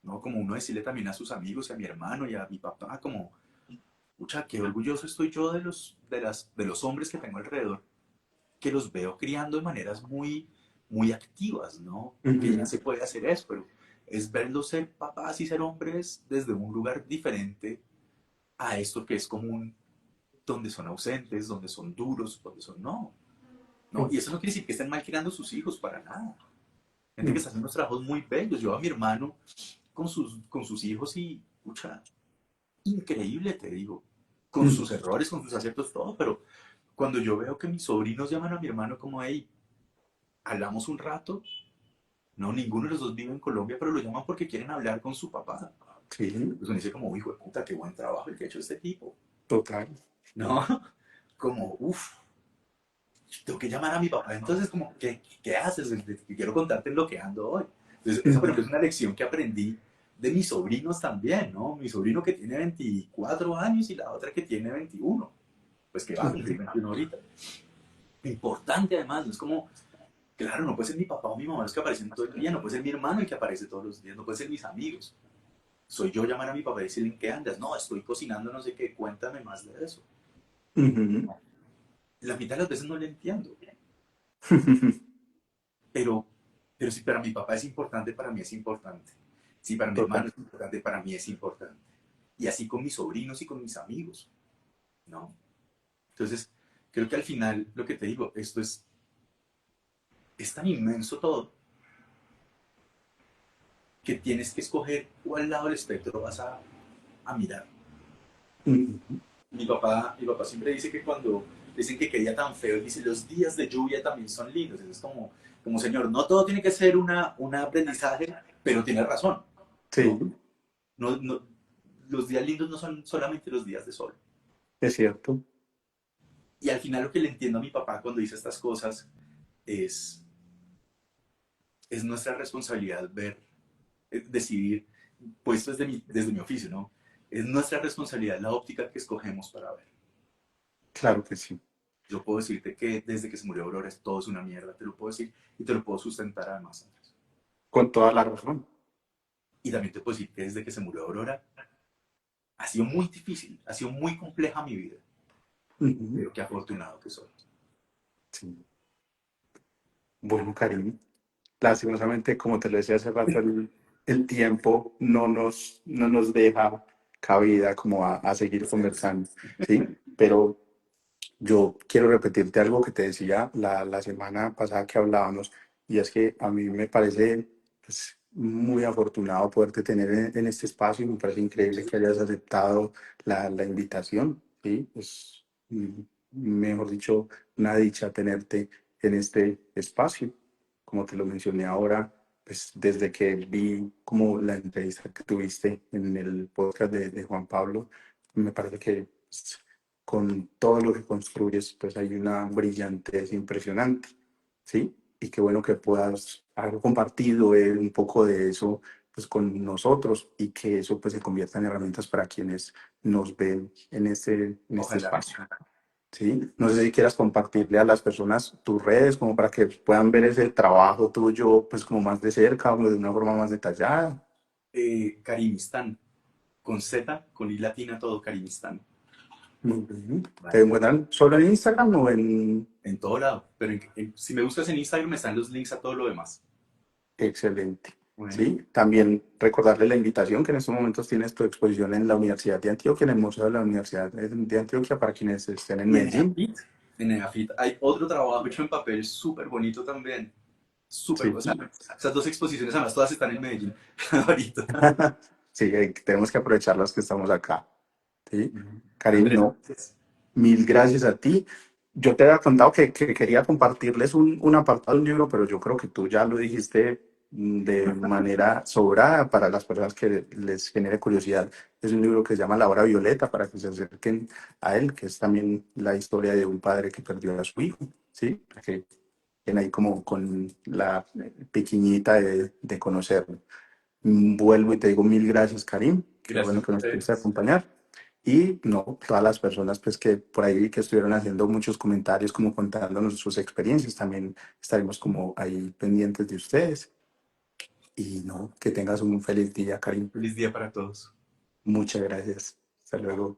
¿No? Como uno decirle también a sus amigos, y a mi hermano y a mi papá, como, pucha, qué orgulloso estoy yo de los hombres que tengo alrededor, que los veo criando de maneras muy, muy activas, ¿no? Que ya Ujú. se puede hacer eso, pero es verlos ser papás y ser hombres desde un lugar diferente a esto que es común, donde son ausentes, donde son duros, donde son no. ¿No? Y eso no quiere decir que estén mal criando sus hijos, para nada. Gente que Ujú. está haciendo unos trabajos muy bellos. Yo a mi hermano con sus hijos y, pucha, increíble, te digo. Con sus Ujú. errores, con sus aciertos, todo, pero cuando yo veo que mis sobrinos llaman a mi hermano como, hey, hablamos un rato, no, ninguno de los dos vive en Colombia, pero lo llaman porque quieren hablar con su papá. Sí. Pues uno dice como, hijo de puta, qué buen trabajo el que ha hecho este tipo. Total. ¿No? Como, uff, tengo que llamar a mi papá. Entonces, como, ¿qué haces? Quiero contarte lo que ando hoy. Entonces, esa, por Ujú. ejemplo, es una lección que aprendí de mis sobrinos también, ¿no? Mi sobrino que tiene 24 años y la otra que tiene 21. Pues que va a cumplir Ujú. 21 ahorita. Importante además, no es como, claro, no puede ser mi papá o mi mamá los que aparecen todo el día, no puede ser mi hermano el que aparece todos los días, no puede ser mis amigos. Soy yo llamar a mi papá y decirle en qué andas. No, estoy cocinando, no sé qué, cuéntame más de eso. Ujú. La mitad de las veces no le entiendo, pero, pero si para mi papá es importante, para mí es importante. Si para mi hermano Total. es importante, para mí es importante. Y así con mis sobrinos y con mis amigos, ¿no? Entonces, creo que al final, lo que te digo, esto es tan inmenso todo que tienes que escoger cuál lado del espectro vas a mirar. Ujú. Mi papá siempre dice que cuando dicen que qué día tan feo, dice, los días de lluvia también son lindos. Eso es como señor, no todo tiene que ser un aprendizaje, pero tiene razón, Sí, ¿no? No, no, los días lindos no son solamente los días de sol. es cierto. Y al final lo que le entiendo a mi papá cuando dice estas cosas es, es nuestra responsabilidad ver, decidir, pues desde mi oficio, ¿no? Es nuestra responsabilidad la óptica que escogemos para ver. Claro que sí. Yo puedo decirte que desde que se murió Aurora todo es una mierda, te lo puedo decir y te lo puedo sustentar además, Andrés. Con toda la razón. Y también te puedo decir que desde que se murió Aurora ha sido muy difícil, ha sido muy compleja mi vida, Ujú. pero qué afortunado que soy. Sí. Bueno, Karim, lastimosamente, como te lo decía hace rato, el tiempo no nos deja cabida como a seguir conversando, ¿sí? Pero yo quiero repetirte algo que te decía la semana pasada que hablábamos, y es que a mí me parece pues, muy afortunado poderte tener en este espacio, me parece increíble que hayas aceptado la invitación, ¿sí? Es, mejor dicho, una dicha tenerte en este espacio. Como te lo mencioné ahora, pues desde que vi como la entrevista que tuviste en el podcast de Juan Pablo, me parece que pues, con todo lo que construyes, pues hay una brillantez impresionante, ¿sí? Y qué bueno que puedas haber compartido un poco de eso pues con nosotros y que eso pues se convierta en herramientas para quienes nos ven en este Ojalá. espacio, ¿sí? No sé si quieras compartirle a las personas tus redes como para que puedan ver ese trabajo tuyo pues como más de cerca o de una forma más detallada. Karimistán, con Z, con I latina, todo Karimistán. Muy bien. ¿Te ¿Vale? encuentran solo en Instagram o en...? En todo lado. Pero si me buscas en Instagram, me están los links a todo lo demás. Excelente. Bueno, Sí, también recordarle la invitación que en estos momentos tienes tu exposición en la Universidad de Antioquia, en el Museo de la Universidad de Antioquia, para quienes estén en y Medellín. En EAFIT hay otro trabajo hecho en papel súper bonito también. Súper, Sí, o sea, esas dos exposiciones, además, todas están en Medellín ahorita. sí, tenemos que aprovechar las que estamos acá. Sí, Karim, Andrés, no, mil gracias a ti. Yo te había contado que quería compartirles un apartado de un libro, pero yo creo que tú ya lo dijiste de manera sobrada para las personas que les genere curiosidad. Es un libro que se llama La Hora Violeta, para que se acerquen a él, que es también la historia de un padre que perdió a su hijo, ¿sí? Para que estén ahí como con la pequeñita de conocerlo. Vuelvo y te digo mil gracias, Karim. Qué gracias bueno a que nos pudiste ustedes. acompañar. Y no, todas las personas pues que por ahí que estuvieron haciendo muchos comentarios como contándonos sus experiencias, también estaremos como ahí pendientes de ustedes. Y no, que tengas un feliz día, Karim. Feliz día para todos. Muchas gracias. Hasta luego.